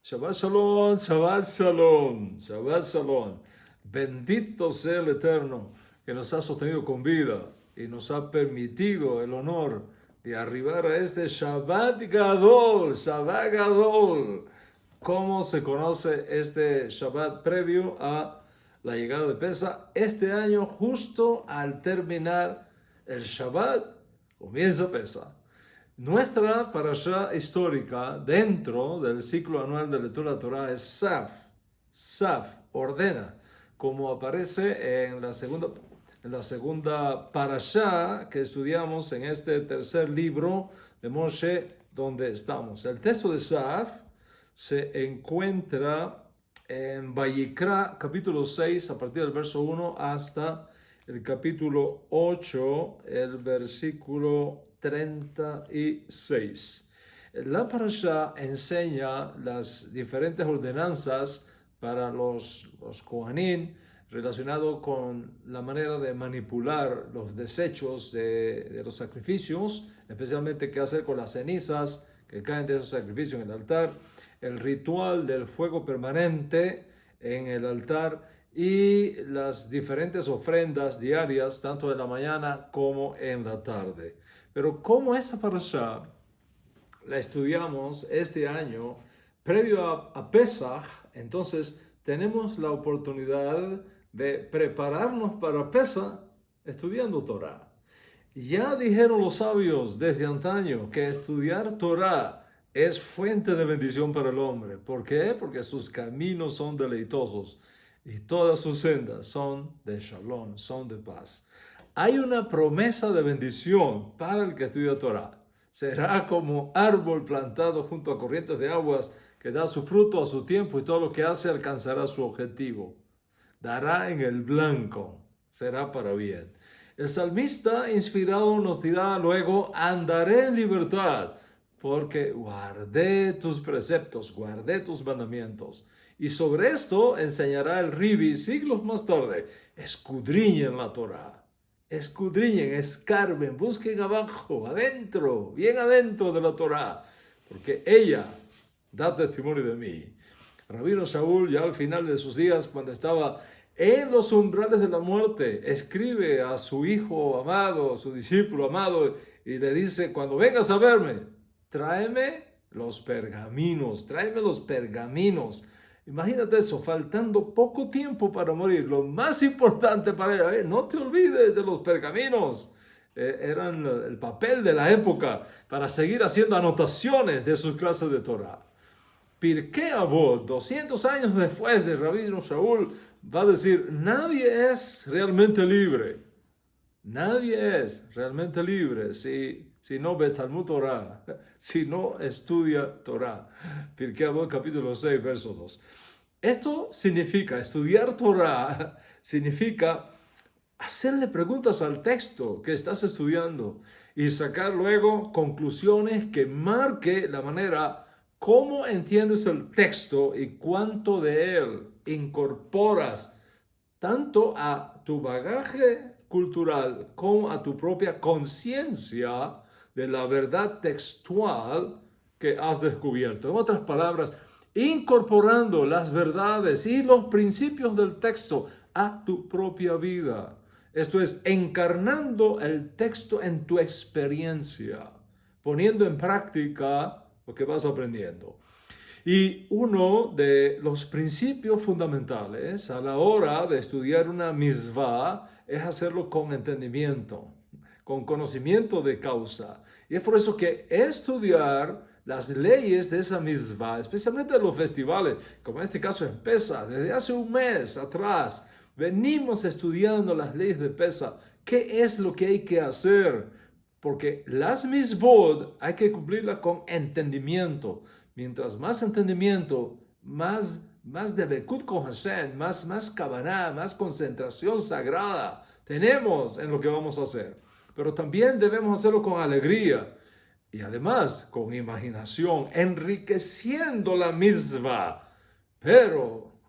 Shabbat Shalom, Shabbat Shalom, Shabbat Shalom. Bendito sea el Eterno que nos ha sostenido con vida y nos ha permitido el honor de arribar a este Shabbat Gadol, Shabbat Gadol. ¿Cómo se conoce este Shabbat previo a la llegada de Pesach? Este año, justo al terminar el Shabbat, comienza Pesach. Nuestra parashá histórica dentro del ciclo anual de lectura de Torah es Saf. Saf, ordena, como aparece en la segunda parashá que estudiamos en este tercer libro de Moshe, donde estamos. El texto de Saf se encuentra en Vayikra, capítulo 6, a partir del verso 1 hasta el capítulo 8, el versículo 36. La parashá enseña las diferentes ordenanzas para los Kohanim relacionado con la manera de manipular los desechos de los sacrificios, especialmente qué hacer con las cenizas que caen de esos sacrificios en el altar, el ritual del fuego permanente en el altar y las diferentes ofrendas diarias, tanto en la mañana como en la tarde. Pero como esta parashá la estudiamos este año, previo a Pesach, entonces tenemos la oportunidad de prepararnos para Pesach estudiando Torah. Ya dijeron los sabios desde antaño que estudiar Torah es fuente de bendición para el hombre. ¿Por qué? Porque sus caminos son deleitosos y todas sus sendas son de shalom, son de paz. Hay una promesa de bendición para el que estudia Torah. Será como árbol plantado junto a corrientes de aguas que da su fruto a su tiempo y todo lo que hace alcanzará su objetivo. Dará en el blanco, será para bien. El salmista inspirado nos dirá luego, andaré en libertad, porque guardé tus preceptos, guardé tus mandamientos. Y sobre esto enseñará el Ribi siglos más tarde, escudriñen la Torah. Escudriñen, escarben, busquen abajo, adentro, bien adentro de la Torah, porque ella da testimonio de mí. Rabino Shaul, ya al final de sus días, cuando estaba en los umbrales de la muerte, escribe a su hijo amado, a su discípulo amado, y le dice, cuando vengas a verme, tráeme los pergaminos, tráeme los pergaminos. Imagínate eso, faltando poco tiempo para morir. Lo más importante para él, no te olvides de los pergaminos. Eran el papel de la época para seguir haciendo anotaciones de sus clases de Torah. Pirkei Avot, 200 años después de Rabino Shaul, va a decir, nadie es realmente libre. Nadie es realmente libre si no ve Talmud Torah, si no estudia Torah. Pirkei Avot, capítulo 6, verso 2. Esto significa, estudiar Torah, significa hacerle preguntas al texto que estás estudiando y sacar luego conclusiones que marque la manera cómo entiendes el texto y cuánto de él incorporas tanto a tu bagaje cultural como a tu propia conciencia de la verdad textual que has descubierto. En otras palabras, incorporando las verdades y los principios del texto a tu propia vida. Esto es, encarnando el texto en tu experiencia, poniendo en práctica lo que vas aprendiendo. Y uno de los principios fundamentales a la hora de estudiar una mitzvah es hacerlo con entendimiento, con conocimiento de causa. Y es por eso que estudiar las leyes de esa mitzvah, especialmente en los festivales, como en este caso en Pesach, desde hace un mes atrás, venimos estudiando las leyes de Pesach. ¿Qué es lo que hay que hacer? Porque las mitzvot hay que cumplirlas con entendimiento. Mientras más entendimiento, más de Bekut con Hashem, más Kavaná, más concentración sagrada tenemos en lo que vamos a hacer. Pero también debemos hacerlo con alegría y además con imaginación, enriqueciendo la mitzvah, pero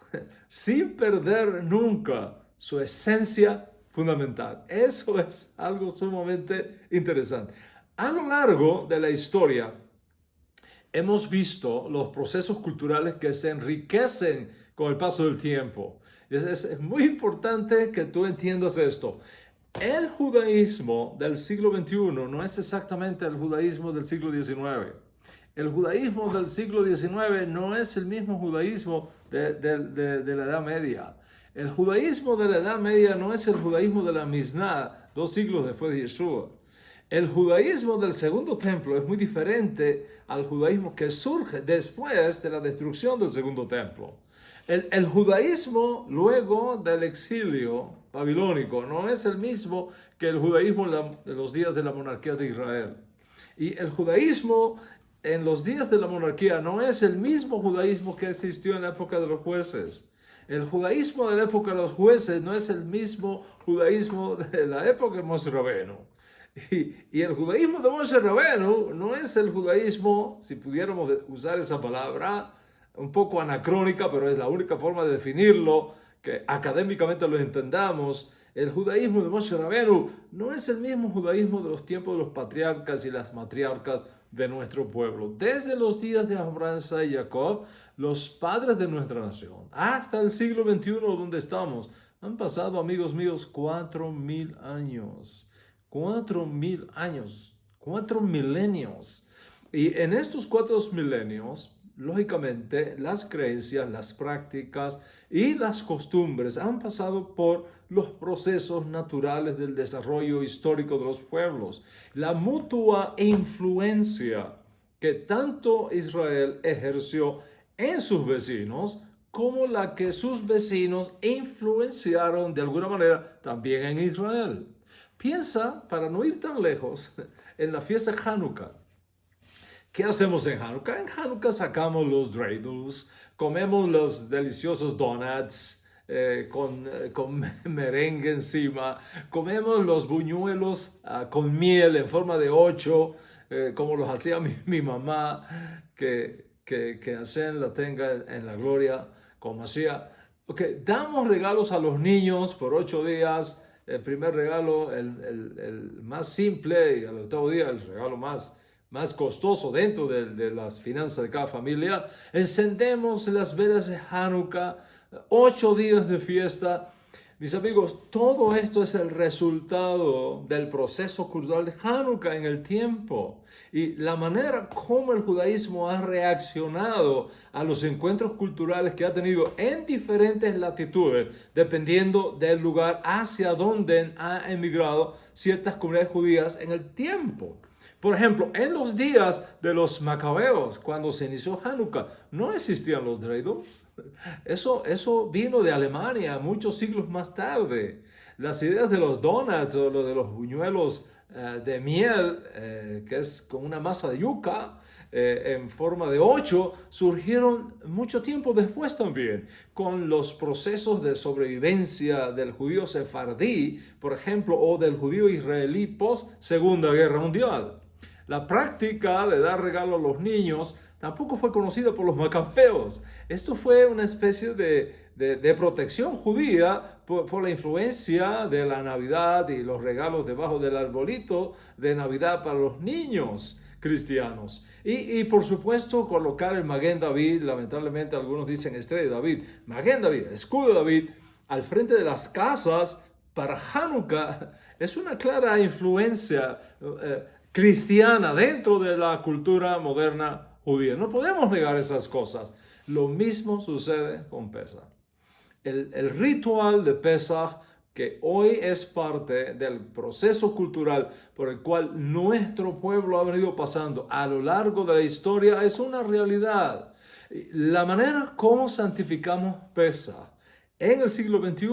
sin perder nunca su esencia fundamental. Eso es algo sumamente interesante. A lo largo de la historia, hemos visto los procesos culturales que se enriquecen con el paso del tiempo. Es muy importante que tú entiendas esto. El judaísmo del siglo XXI no es exactamente el judaísmo del siglo XIX. El judaísmo del siglo XIX no es el mismo judaísmo de la Edad Media. El judaísmo de la Edad Media no es el judaísmo de la Misná 2 siglos después de Yeshua. El judaísmo del Segundo Templo es muy diferente al judaísmo que surge después de la destrucción del Segundo Templo. El judaísmo luego del exilio babilónico no es el mismo que el judaísmo de los días de la monarquía de Israel. Y el judaísmo en los días de la monarquía no es el mismo judaísmo que existió en la época de los jueces. El judaísmo de la época de los jueces no es el mismo judaísmo de la época de Moshe Rabbeinu. Y el judaísmo de Moshe Rabbeinu no es el judaísmo, si pudiéramos usar esa palabra, un poco anacrónica, pero es la única forma de definirlo, que académicamente lo entendamos. El judaísmo de Moshe Rabbeinu no es el mismo judaísmo de los tiempos de los patriarcas y las matriarcas de nuestro pueblo. Desde los días de Abraham, Isaac y Jacob, los padres de nuestra nación, hasta el siglo XXI donde estamos, han pasado, amigos míos, 4.000 años. 4.000 años, 4 milenios. Y en estos 4 milenios, lógicamente, las creencias, las prácticas y las costumbres han pasado por los procesos naturales del desarrollo histórico de los pueblos. La mutua influencia que tanto Israel ejerció en sus vecinos, como la que sus vecinos influenciaron de alguna manera también en Israel. Piensa, para no ir tan lejos, en la fiesta de Hanukkah. ¿Qué hacemos en Hanukkah? En Hanukkah sacamos los dreidels, comemos los deliciosos donuts con merengue encima, comemos los buñuelos con miel en forma de 8, como los hacía mi mamá, que Hashem la tenga en la gloria, como hacía. Okay, damos regalos a los niños por 8 días. El primer regalo, el más simple, y al octavo día el regalo más costoso dentro de las finanzas de cada familia. Encendemos las velas de Hanukkah, 8 días de fiesta. Mis amigos, todo esto es el resultado del proceso cultural de Hanukkah en el tiempo. Y la manera como el judaísmo ha reaccionado a los encuentros culturales que ha tenido en diferentes latitudes, dependiendo del lugar hacia donde ha emigrado ciertas comunidades judías en el tiempo. Por ejemplo, en los días de los macabeos, cuando se inició Hanukkah, no existían los dreidels. Eso vino de Alemania muchos siglos más tarde. Las ideas de los donuts o de los buñuelos de miel, que es con una masa de yuca en forma de 8, surgieron mucho tiempo después también, con los procesos de sobrevivencia del judío sefardí, por ejemplo, o del judío israelí post Segunda Guerra Mundial. La práctica de dar regalo a los niños tampoco fue conocida por los macabeos. Esto fue una especie de protección judía por la influencia de la Navidad y los regalos debajo del arbolito de Navidad para los niños cristianos. Y por supuesto colocar el Maguen David, lamentablemente algunos dicen estrella de David, Maguen David, escudo de David, al frente de las casas para Hanukkah es una clara influencia cristiana dentro de la cultura moderna judía. No podemos negar esas cosas. Lo mismo sucede con Pesach. El ritual de Pesach, que hoy es parte del proceso cultural por el cual nuestro pueblo ha venido pasando a lo largo de la historia, es una realidad. La manera como santificamos Pesach en el siglo XXI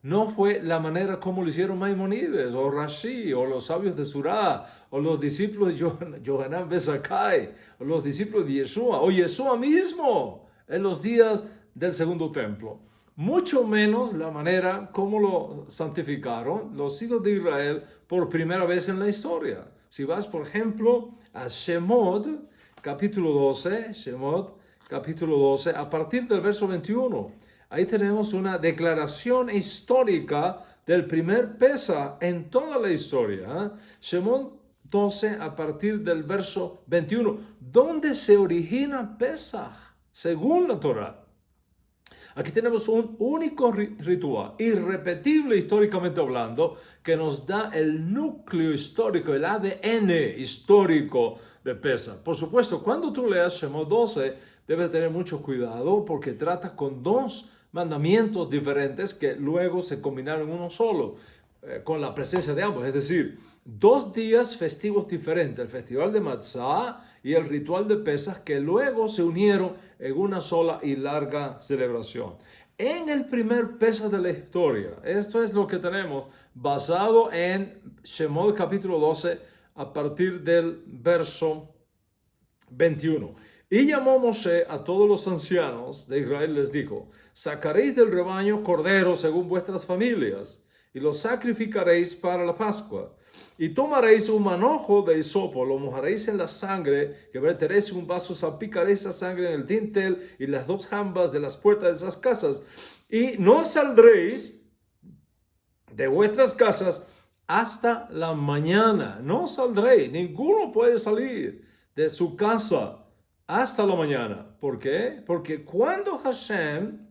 no fue la manera como lo hicieron Maimonides o Rashi o los sabios de Surá o los discípulos de Yohanan ben Zakkai o los discípulos de Yeshua o Yeshua mismo en los días del Segundo Templo. Mucho menos la manera como lo santificaron los hijos de Israel por primera vez en la historia. Si vas, por ejemplo, a Shemot, capítulo 12, a partir del verso 21, ahí tenemos una declaración histórica del primer Pesach en toda la historia. Shemot 12 a partir del verso 21, donde se origina Pesaj, según la Torá. Aquí tenemos un único ritual, irrepetible históricamente hablando, que nos da el núcleo histórico, el ADN histórico de Pesaj. Por supuesto, cuando tú leas Shemot 12, debes tener mucho cuidado porque trata con dos mandamientos diferentes que luego se combinaron en uno solo, con la presencia de ambos. Es decir, dos días festivos diferentes, el festival de Matzah y el ritual de Pesaj, que luego se unieron en una sola y larga celebración. En el primer Pesaj de la historia, esto es lo que tenemos basado en Shemot capítulo 12 a partir del verso 21. Y llamó Moshe a todos los ancianos de Israel, les dijo: sacaréis del rebaño corderos según vuestras familias y los sacrificaréis para la Pascua. Y tomaréis un manojo de hisopo, lo mojaréis en la sangre, que verteréis en un vaso, salpicaréis esa sangre en el dintel y las dos jambas de las puertas de esas casas. Y no saldréis de vuestras casas hasta la mañana. No saldréis, ninguno puede salir de su casa hasta la mañana. ¿Por qué? Porque cuando Hashem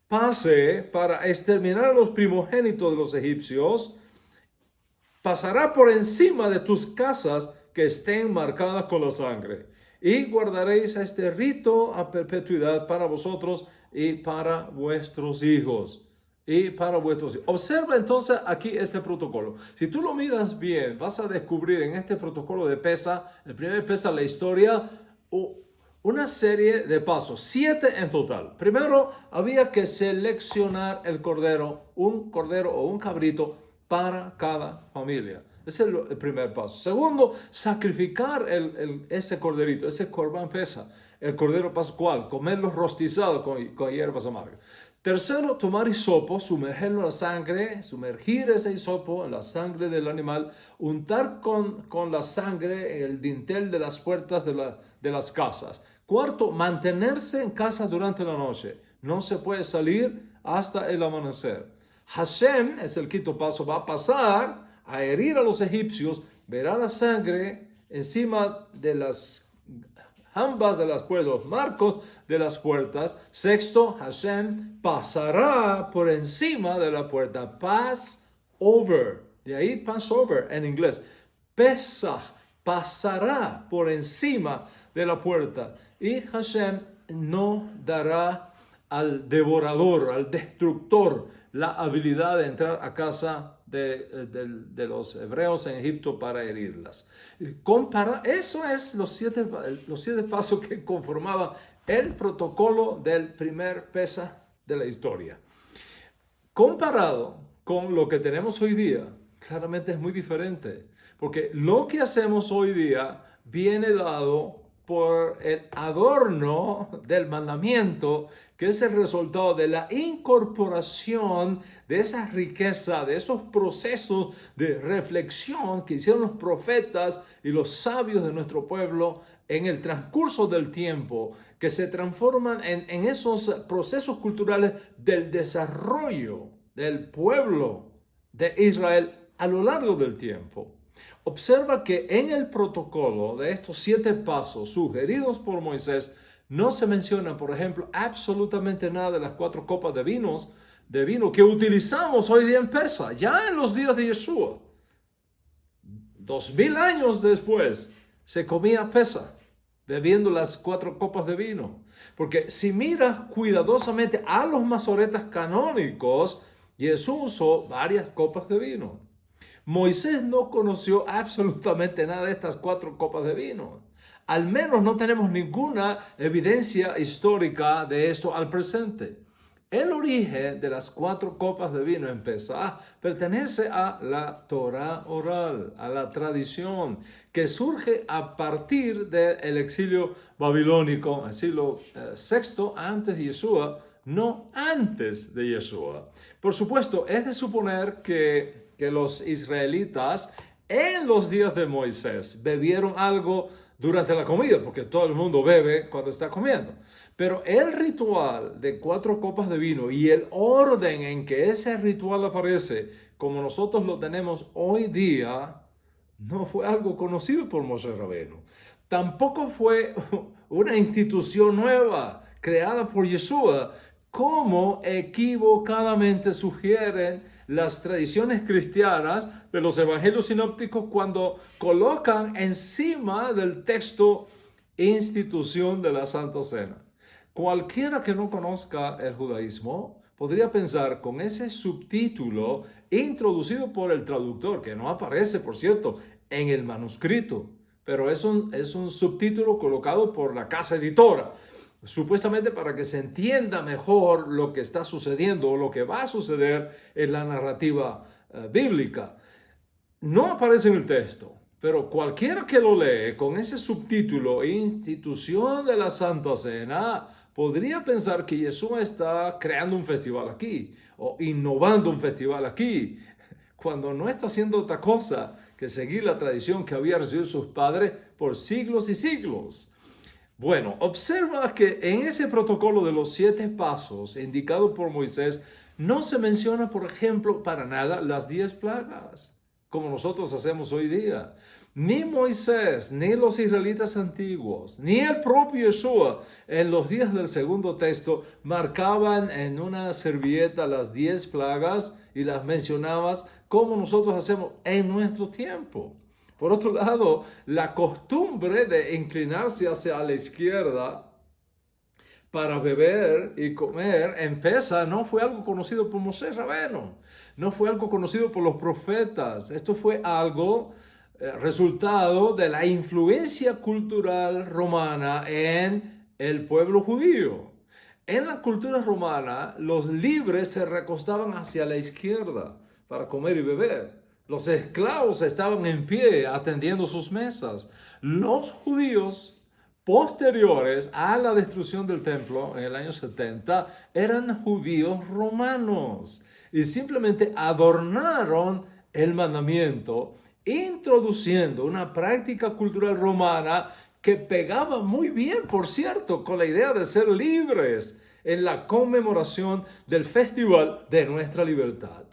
pase para exterminar a los primogénitos de los egipcios, pasará por encima de tus casas que estén marcadas con la sangre. Y guardaréis este rito a perpetuidad para vosotros y para vuestros hijos. Y para vuestros hijos. Observa entonces aquí este protocolo. Si tú lo miras bien, vas a descubrir en este protocolo de Pesaj, el primer Pesaj, la historia, una serie de pasos, 7 en total. Primero, había que seleccionar el cordero, un cordero o un cabrito para cada familia. Ese es el primer paso. Segundo, sacrificar ese corderito, ese Corban Pesaj, el cordero pascual, comerlo rostizado con hierbas amargas. Tercero, tomar hisopo, sumergirlo en la sangre, sumergir ese hisopo en la sangre del animal, untar con la sangre en el dintel de las puertas de las casas. Cuarto, mantenerse en casa durante la noche. No se puede salir hasta el amanecer. Hashem, es el quinto paso, va a pasar a herir a los egipcios, verá la sangre encima de las jambas de las puertas, los marcos de las puertas. Sexto, Hashem pasará por encima de la puerta. Pass over. De ahí Passover en inglés. Pesaj, pasará por encima de la puerta. Y Hashem no dará al devorador, al destructor, la habilidad de entrar a casa de los hebreos en Egipto para herirlas. Eso es los siete pasos que conformaban el protocolo del primer Pesaj de la historia. Comparado con lo que tenemos hoy día, claramente es muy diferente, porque lo que hacemos hoy día viene dado por el adorno del mandamiento, que es el resultado de la incorporación de esa riqueza, de esos procesos de reflexión que hicieron los profetas y los sabios de nuestro pueblo en el transcurso del tiempo, que se transforman en esos procesos culturales del desarrollo del pueblo de Israel a lo largo del tiempo. Observa que en el protocolo de estos 7 pasos sugeridos por Moisés no se menciona, por ejemplo, absolutamente nada de las 4 copas de vino que utilizamos hoy día en Pesaj, ya en los días de Yeshua. 2000 años después se comía Pesaj, bebiendo las 4 copas de vino. Porque si miras cuidadosamente a los masoretas canónicos, Jesús usó varias copas de vino. Moisés no conoció absolutamente nada de estas 4 copas de vino. Al menos no tenemos ninguna evidencia histórica de esto al presente. El origen de las 4 copas de vino en Pesaj pertenece a la Torá oral, a la tradición que surge a partir del exilio babilónico, el siglo VI antes de Yeshua, no antes de Yeshua. Por supuesto, es de suponer que los israelitas en los días de Moisés bebieron algo durante la comida, porque todo el mundo bebe cuando está comiendo. Pero el ritual de 4 copas de vino y el orden en que ese ritual aparece, como nosotros lo tenemos hoy día, no fue algo conocido por Moshe Rabbeinu. Tampoco fue una institución nueva creada por Yeshua, como equivocadamente sugieren las tradiciones cristianas de los evangelios sinópticos cuando colocan encima del texto institución de la Santa Cena. Cualquiera que no conozca el judaísmo podría pensar con ese subtítulo introducido por el traductor, que no aparece, por cierto, en el manuscrito, pero es un subtítulo colocado por la casa editora, supuestamente para que se entienda mejor lo que está sucediendo o lo que va a suceder en la narrativa bíblica. No aparece en el texto, pero cualquiera que lo lee con ese subtítulo, institución de la Santa Cena, podría pensar que Yeshua está creando un festival aquí o innovando un festival aquí, cuando no está haciendo otra cosa que seguir la tradición que había recibido sus padres por siglos y siglos. Bueno, observa que en ese protocolo de los 7 pasos indicado por Moisés, no se menciona, por ejemplo, para nada las 10 plagas, como nosotros hacemos hoy día. Ni Moisés, ni los israelitas antiguos, ni el propio Yeshua en los días del segundo texto marcaban en una servilleta las 10 plagas y las mencionaban como nosotros hacemos en nuestro tiempo. Por otro lado, la costumbre de inclinarse hacia la izquierda para beber y comer en Pesa no fue algo conocido por Moshe Rabbeinu, no fue algo conocido por los profetas. Esto fue algo resultado de la influencia cultural romana en el pueblo judío. En la cultura romana, los libres se recostaban hacia la izquierda para comer y beber. Los esclavos estaban en pie atendiendo sus mesas. Los judíos posteriores a la destrucción del templo en el año 70 eran judíos romanos y simplemente adornaron el mandamiento, introduciendo una práctica cultural romana que pegaba muy bien, por cierto, con la idea de ser libres en la conmemoración del festival de nuestra libertad.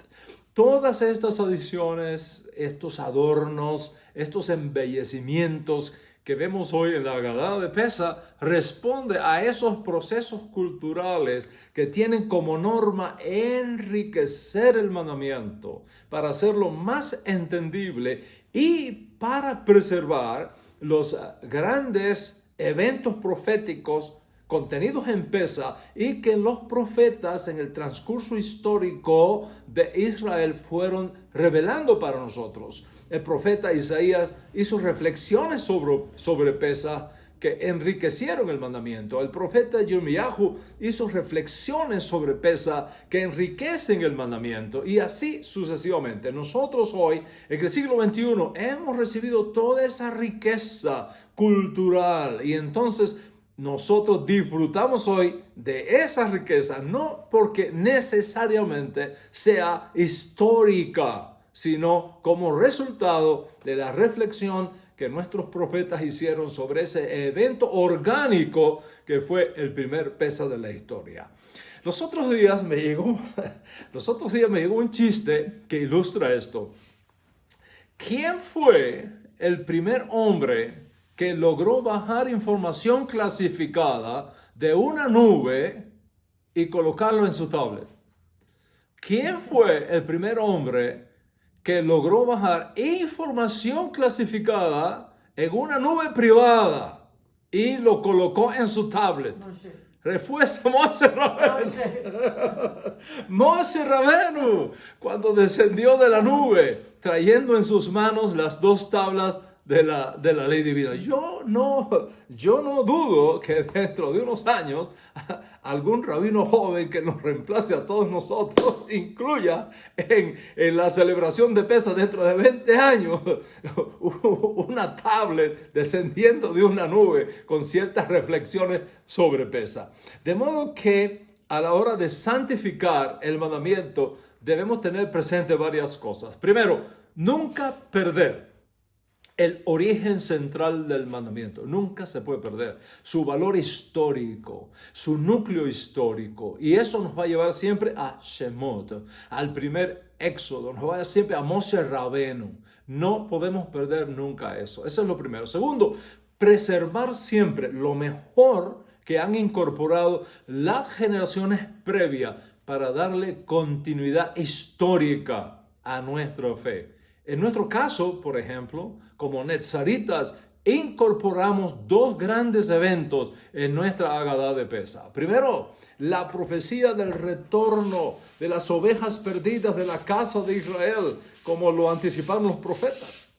Todas estas adiciones, estos adornos, estos embellecimientos que vemos hoy en la Haggadah de Pesa responde a esos procesos culturales que tienen como norma enriquecer el mandamiento para hacerlo más entendible y para preservar los grandes eventos proféticos contenidos en Pesa y que los profetas en el transcurso histórico de Israel fueron revelando para nosotros. El profeta Isaías hizo reflexiones sobre Pesa que enriquecieron el mandamiento. El profeta Yirmiyahu hizo reflexiones sobre Pesa que enriquecen el mandamiento y así sucesivamente. Nosotros hoy, en el siglo XXI, hemos recibido toda esa riqueza cultural y entonces nosotros disfrutamos hoy de esa riqueza, no porque necesariamente sea histórica, sino como resultado de la reflexión que nuestros profetas hicieron sobre ese evento orgánico que fue el primer Pesa de la historia. Los otros días me llegó un chiste que ilustra esto. ¿Quién fue el primer hombre que logró bajar información clasificada de una nube y colocarlo en su tablet? ¿Quién fue el primer hombre que logró bajar información clasificada en una nube privada y lo colocó en su tablet? Respuesta: Moshe Rabbeinu. Moshe Rabbeinu, cuando descendió de la nube, trayendo en sus manos las 2 tablas de la ley divina. Yo no dudo que dentro de unos años algún rabino joven que nos reemplace a todos nosotros incluya en la celebración de Pesa dentro de 20 años una tablet descendiendo de una nube con ciertas reflexiones sobre Pesa. De modo que a la hora de santificar el mandamiento debemos tener presente varias cosas. Primero, nunca perder el origen central del mandamiento. Nunca se puede perder. Su valor histórico, su núcleo histórico. Y eso nos va a llevar siempre a Shemot, al primer Éxodo. Nos va a llevar siempre a Moshe Rabenu. No podemos perder nunca eso. Eso es lo primero. Segundo, preservar siempre lo mejor que han incorporado las generaciones previas para darle continuidad histórica a nuestra fe. En nuestro caso, por ejemplo, como netzaritas, incorporamos dos grandes eventos en nuestra Agadá de Pesaj. Primero, la profecía del retorno de las ovejas perdidas de la casa de Israel, como lo anticiparon los profetas.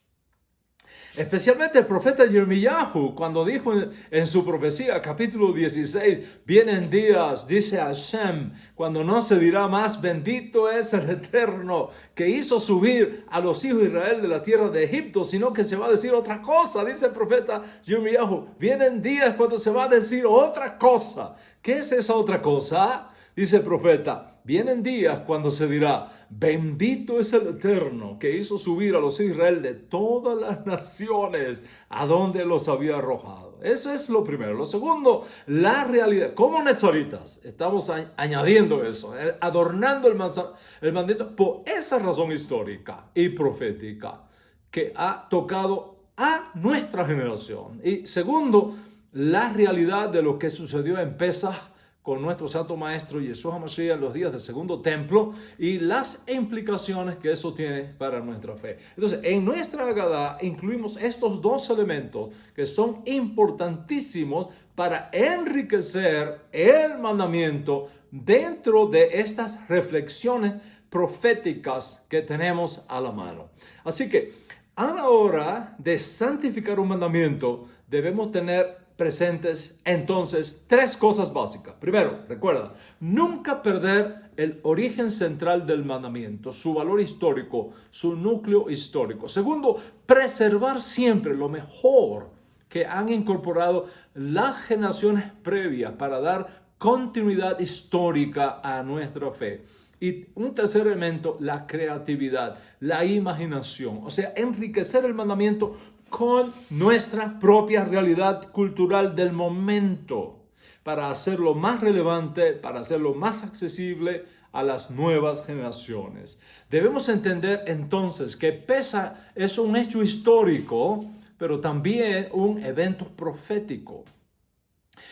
Especialmente el profeta Yirmiyahu, cuando dijo en su profecía, capítulo 16, vienen días, dice Hashem, cuando no se dirá más, bendito es el Eterno, que hizo subir a los hijos de Israel de la tierra de Egipto, sino que se va a decir otra cosa, dice el profeta Yirmiyahu. Vienen días cuando se va a decir otra cosa. ¿Qué es esa otra cosa? Dice el profeta, vienen días cuando se dirá, bendito es el Eterno que hizo subir a los hijos de Israel de todas las naciones a donde los había arrojado. Eso es lo primero. Lo segundo, la realidad. Como netzoritas, estamos añadiendo eso, adornando el mandamiento por esa razón histórica y profética que ha tocado a nuestra generación. Y segundo, la realidad de lo que sucedió en Pesaj con nuestro Santo Maestro Yeshua HaMashiach en los días del segundo templo y las implicaciones que eso tiene para nuestra fe. Entonces, en nuestra Agadá incluimos estos dos elementos que son importantísimos para enriquecer el mandamiento dentro de estas reflexiones proféticas que tenemos a la mano. Así que, a la hora de santificar un mandamiento, debemos tener presentes entonces tres cosas básicas. Primero, recuerda, nunca perder el origen central del mandamiento, su valor histórico, su núcleo histórico. Segundo, preservar siempre lo mejor que han incorporado las generaciones previas para dar continuidad histórica a nuestra fe. Y un tercer elemento, la creatividad, la imaginación, o sea, enriquecer el mandamiento con nuestra propia realidad cultural del momento para hacerlo más relevante, para hacerlo más accesible a las nuevas generaciones. Debemos entender entonces que Pesaj es un hecho histórico, pero también un evento profético.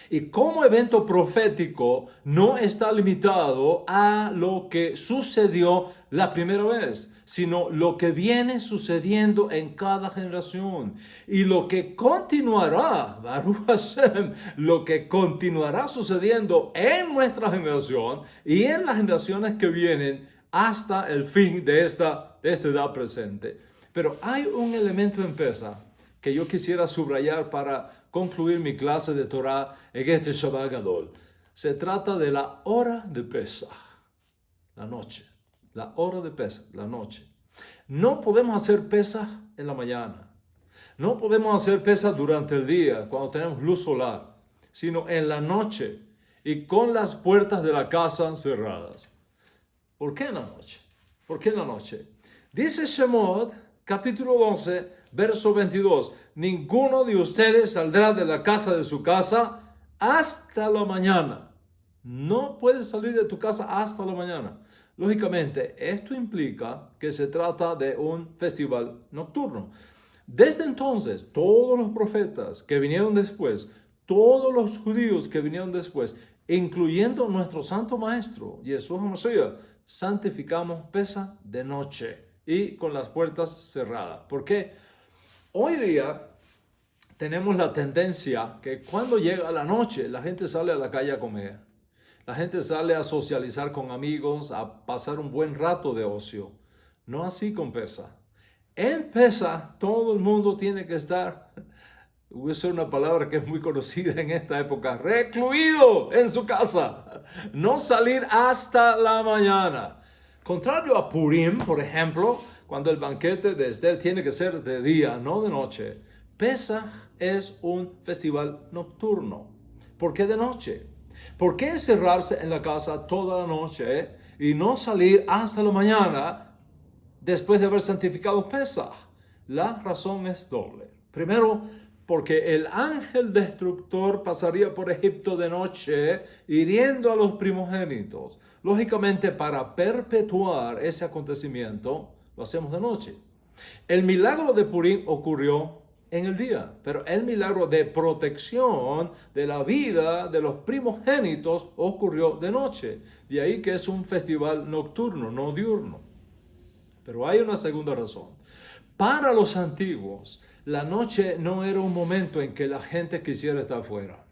Y como evento profético no está limitado a lo que sucedió la primera vez, sino lo que viene sucediendo en cada generación. Y lo que continuará, Baruch Hashem, lo que continuará sucediendo en nuestra generación y en las generaciones que vienen hasta el fin de esta edad presente. Pero hay un elemento en Pesaj que yo quisiera subrayar para concluir mi clase de Torah en este Shabbat Gadol. Se trata de la hora de Pesaj, la noche. La hora de Pesaj, la noche. No podemos hacer Pesaj en la mañana. No podemos hacer Pesaj durante el día, cuando tenemos luz solar, sino en la noche y con las puertas de la casa cerradas. ¿Por qué en la noche? ¿Por qué en la noche? Dice Shemot, capítulo 11, verso 22. Ninguno de ustedes saldrá de la casa de su casa hasta la mañana. No puedes salir de tu casa hasta la mañana. Lógicamente, esto implica que se trata de un festival nocturno. Desde entonces, todos los profetas que vinieron después, todos los judíos que vinieron después, incluyendo nuestro Santo Maestro, Yeshua HaMashiach, santificamos Pesaj de noche y con las puertas cerradas. ¿Por qué? Hoy día tenemos la tendencia que cuando llega la noche, la gente sale a la calle a comer. La gente sale a socializar con amigos, a pasar un buen rato de ocio. No así con Pesaj. En Pesaj todo el mundo tiene que estar, voy a usar una palabra que es muy conocida en esta época, recluido en su casa. No salir hasta la mañana. Contrario a Purim, por ejemplo, cuando el banquete de Esther tiene que ser de día, no de noche. Pesaj es un festival nocturno. ¿Por qué de noche? ¿Por qué encerrarse en la casa toda la noche y no salir hasta la mañana después de haber santificado Pesaj? La razón es doble. Primero, porque el ángel destructor pasaría por Egipto de noche, hiriendo a los primogénitos. Lógicamente, para perpetuar ese acontecimiento, lo hacemos de noche. El milagro de Purim ocurrió en el día, pero el milagro de protección de la vida de los primogénitos ocurrió de noche. De ahí que es un festival nocturno, no diurno. Pero hay una segunda razón. Para los antiguos, la noche no era un momento en que la gente quisiera estar fuera.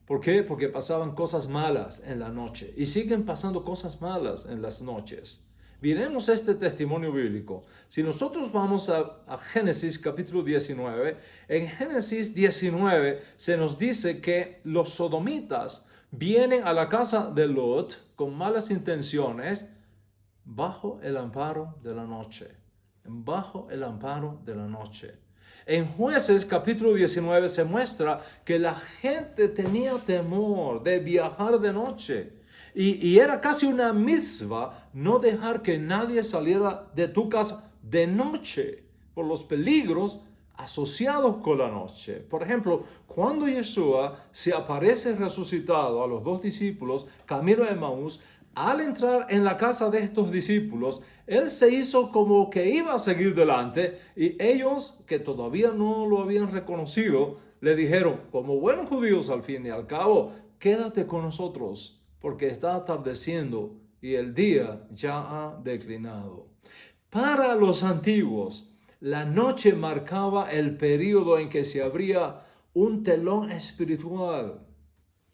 ¿Por qué? Porque pasaban cosas malas en la noche y siguen pasando cosas malas en las noches. Miremos este testimonio bíblico. Si nosotros vamos a Génesis capítulo 19, en Génesis 19 se nos dice que los sodomitas vienen a la casa de Lot con malas intenciones bajo el amparo de la noche. Bajo el amparo de la noche. En Jueces capítulo 19 se muestra que la gente tenía temor de viajar de noche. Y era casi una mitzvah no dejar que nadie saliera de tu casa de noche por los peligros asociados con la noche. Por ejemplo, cuando Yeshua se aparece resucitado a los dos discípulos camino de Emaús, al entrar en la casa de estos discípulos, él se hizo como que iba a seguir delante y ellos, que todavía no lo habían reconocido, le dijeron, como buenos judíos al fin y al cabo, quédate con nosotros porque está atardeciendo y el día ya ha declinado. Para los antiguos, la noche marcaba el período en que se abría un telón espiritual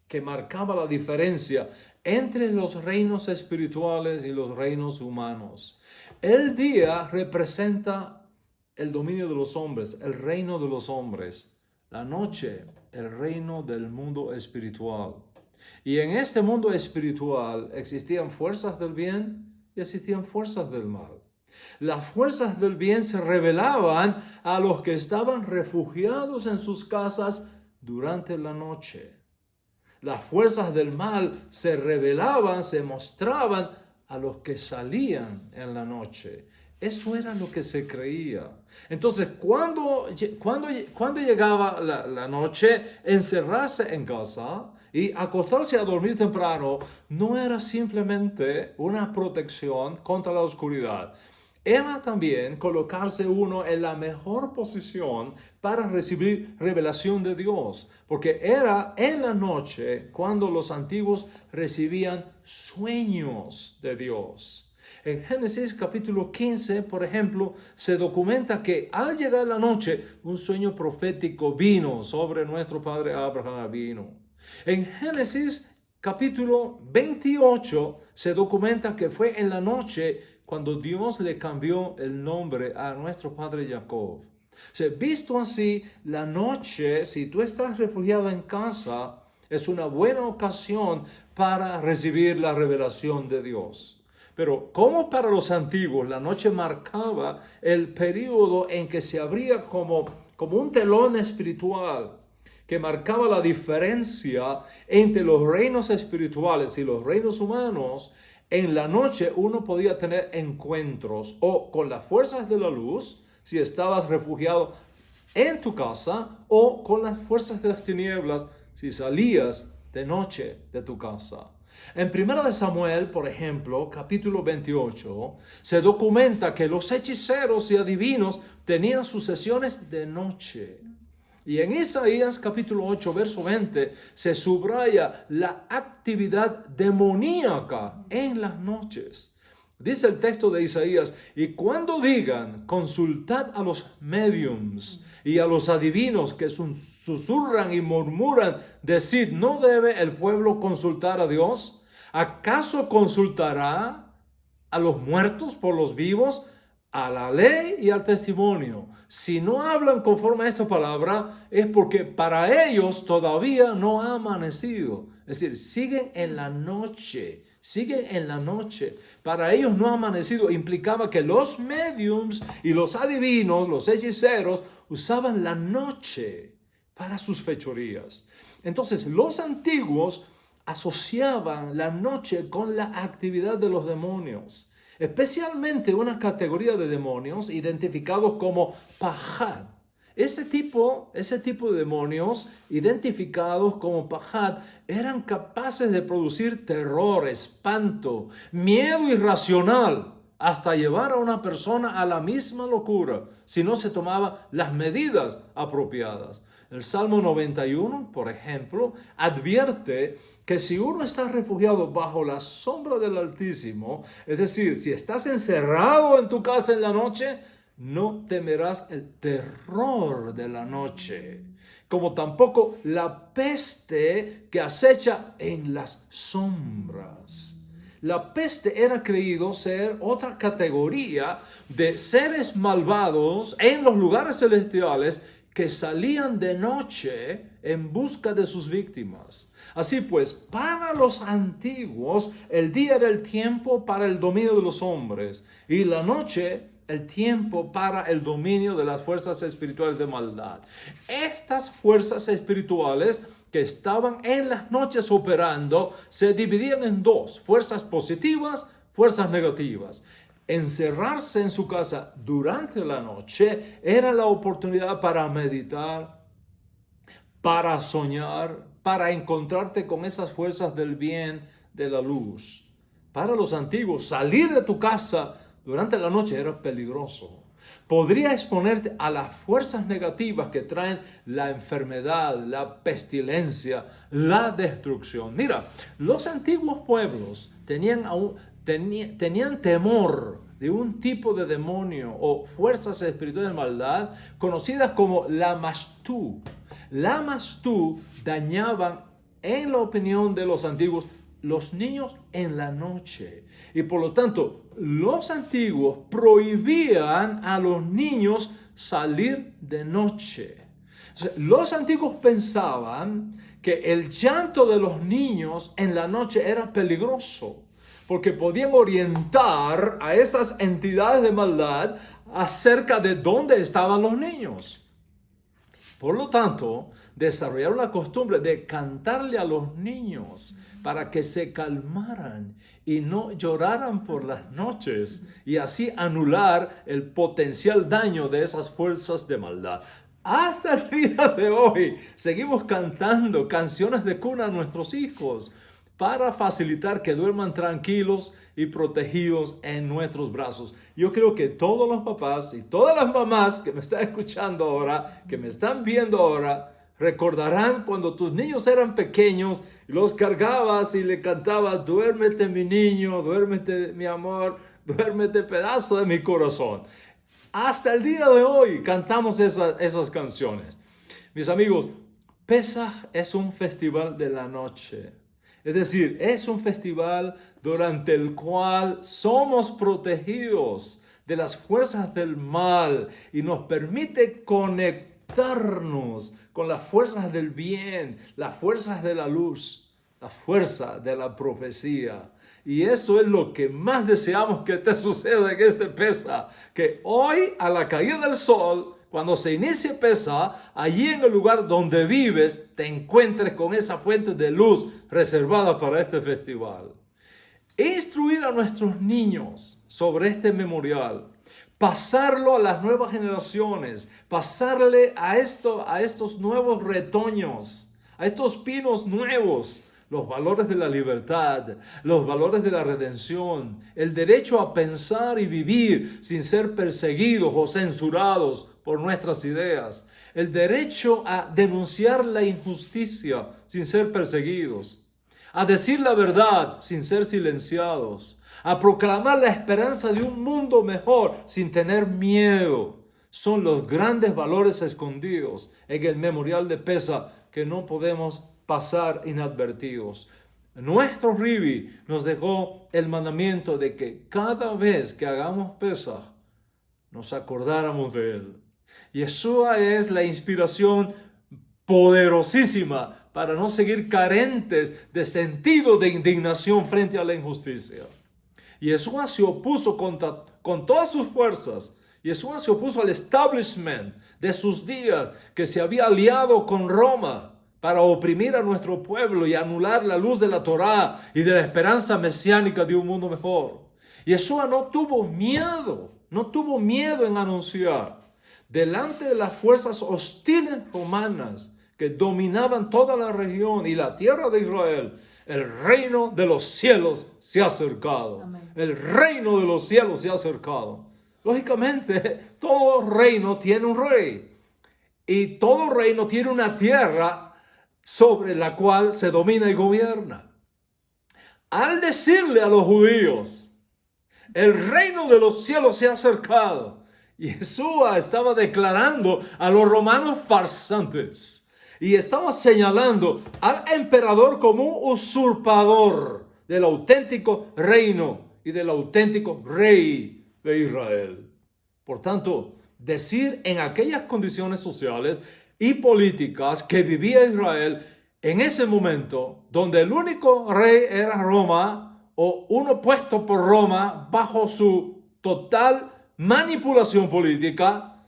que marcaba la diferencia entre los reinos espirituales y los reinos humanos. El día representa el dominio de los hombres, el reino de los hombres. La noche, el reino del mundo espiritual. Y en este mundo espiritual existían fuerzas del bien y existían fuerzas del mal. Las fuerzas del bien se revelaban a los que estaban refugiados en sus casas durante la noche. Las fuerzas del mal se revelaban, se mostraban a los que salían en la noche. Eso era lo que se creía. Entonces, cuando llegaba la noche, encerrarse en casa y acostarse a dormir temprano no era simplemente una protección contra la oscuridad. Era también colocarse uno en la mejor posición para recibir revelación de Dios, porque era en la noche cuando los antiguos recibían sueños de Dios. En Génesis capítulo 15, por ejemplo, se documenta que al llegar la noche, un sueño profético vino sobre nuestro padre Abraham. En Génesis capítulo 28 se documenta que fue en la noche cuando Dios le cambió el nombre a nuestro padre Jacob. Visto así, la noche, si tú estás refugiado en casa, es una buena ocasión para recibir la revelación de Dios. Pero como para los antiguos, la noche marcaba el periodo en que se abría como un telón espiritual que marcaba la diferencia entre los reinos espirituales y los reinos humanos. En la noche uno podía tener encuentros o con las fuerzas de la luz, si estabas refugiado en tu casa, o con las fuerzas de las tinieblas, si salías de noche de tu casa. En 1 Samuel, por ejemplo, capítulo 28, se documenta que los hechiceros y adivinos tenían sus sesiones de noche. Y en Isaías capítulo 8, verso 20, se subraya la actividad demoníaca en las noches. Dice el texto de Isaías, y cuando digan, consultad a los médiums y a los adivinos que susurran y murmuran, decid, ¿no debe el pueblo consultar a Dios? ¿Acaso consultará a los muertos por los vivos? A la ley y al testimonio. Si no hablan conforme a esta palabra, es porque para ellos todavía no ha amanecido. Es decir, siguen en la noche. Para ellos no ha amanecido. Implicaba que los médiums y los adivinos, los hechiceros, usaban la noche para sus fechorías. Entonces, los antiguos asociaban la noche con la actividad de los demonios. especialmente una categoría de demonios identificados como pajad. Ese tipo de demonios identificados como pajad eran capaces de producir terror, espanto, miedo irracional, hasta llevar a una persona a la misma locura si no se tomaban las medidas apropiadas. El Salmo 91, por ejemplo, advierte que si uno está refugiado bajo la sombra del Altísimo, es decir, si estás encerrado en tu casa en la noche, no temerás el terror de la noche, como tampoco la peste que acecha en las sombras. La peste era creído ser otra categoría de seres malvados en los lugares celestiales que salían de noche en busca de sus víctimas. Así pues, para los antiguos, el día era el tiempo para el dominio de los hombres y la noche el tiempo para el dominio de las fuerzas espirituales de maldad. Estas fuerzas espirituales que estaban en las noches operando se dividían en dos: fuerzas positivas, fuerzas negativas. Encerrarse en su casa durante la noche era la oportunidad para meditar, para soñar, para encontrarte con esas fuerzas del bien, de la luz. Para los antiguos, salir de tu casa durante la noche era peligroso. Podría exponerte a las fuerzas negativas que traen la enfermedad, la pestilencia, la destrucción. Mira, los antiguos pueblos tenían temor de un tipo de demonio o fuerzas espirituales de maldad conocidas como Lamashtu. Lamashtu dañaban, en la opinión de los antiguos, los niños en la noche. Y por lo tanto, los antiguos prohibían a los niños salir de noche. Entonces, los antiguos pensaban que el llanto de los niños en la noche era peligroso, porque podían orientar a esas entidades de maldad acerca de dónde estaban los niños. Por lo tanto, desarrollaron la costumbre de cantarle a los niños para que se calmaran y no lloraran por las noches, y así anular el potencial daño de esas fuerzas de maldad. Hasta el día de hoy seguimos cantando canciones de cuna a nuestros hijos para facilitar que duerman tranquilos y protegidos en nuestros brazos. Yo creo que todos los papás y todas las mamás que me están escuchando ahora, que me están viendo ahora, recordarán cuando tus niños eran pequeños y los cargabas y le cantabas: duérmete mi niño, duérmete mi amor, duérmete pedazo de mi corazón. Hasta el día de hoy cantamos esas canciones. Mis amigos, Pesaj es un festival de la noche. Es decir, es un festival durante el cual somos protegidos de las fuerzas del mal y nos permite conectarnos con las fuerzas del bien, las fuerzas de la luz, la fuerza de la profecía. Y eso es lo que más deseamos que te suceda en este Pesaj, que hoy a la caída del sol, cuando se inicie Pesaj, allí en el lugar donde vives, te encuentres con esa fuente de luz reservada para este festival. Instruir a nuestros niños sobre este memorial, pasarlo a las nuevas generaciones, pasarle a estos nuevos retoños, a estos pinos nuevos, los valores de la libertad, los valores de la redención, el derecho a pensar y vivir sin ser perseguidos o censurados por nuestras ideas, el derecho a denunciar la injusticia sin ser perseguidos, a decir la verdad sin ser silenciados, a proclamar la esperanza de un mundo mejor sin tener miedo. Son los grandes valores escondidos en el memorial de Pesaj que no podemos pasar inadvertidos. Nuestro Ribi nos dejó el mandamiento de que cada vez que hagamos Pesaj nos acordáramos de él. Yeshua es la inspiración poderosísima para no seguir carentes de sentido de indignación frente a la injusticia. Yeshua se opuso con todas sus fuerzas. Yeshua se opuso al establishment de sus días, que se había aliado con Roma para oprimir a nuestro pueblo y anular la luz de la Torá y de la esperanza mesiánica de un mundo mejor. Yeshua no tuvo miedo en anunciar delante de las fuerzas hostiles romanas que dominaban toda la región y la tierra de Israel. El reino de los cielos se ha acercado. Amén. El reino de los cielos se ha acercado. Lógicamente, todo reino tiene un rey. Y todo reino tiene una tierra sobre la cual se domina y gobierna. Al decirle a los judíos, el reino de los cielos se ha acercado, Yeshua estaba declarando a los romanos farsantes y estaba señalando al emperador como un usurpador del auténtico reino y del auténtico rey de Israel. Por tanto, decir en aquellas condiciones sociales y políticas que vivía Israel en ese momento, donde el único rey era Roma, o uno puesto por Roma bajo su total manipulación política,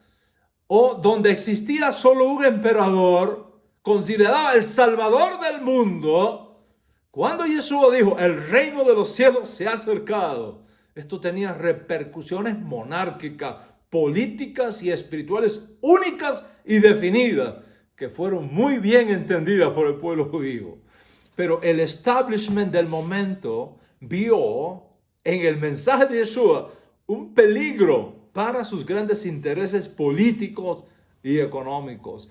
o donde existía solo un emperador considerado el salvador del mundo, cuando Yeshua dijo, el reino de los cielos se ha acercado, esto tenía repercusiones monárquicas, políticas y espirituales únicas y definidas, que fueron muy bien entendidas por el pueblo judío. Pero el establishment del momento vio en el mensaje de Yeshua un peligro para sus grandes intereses políticos y económicos.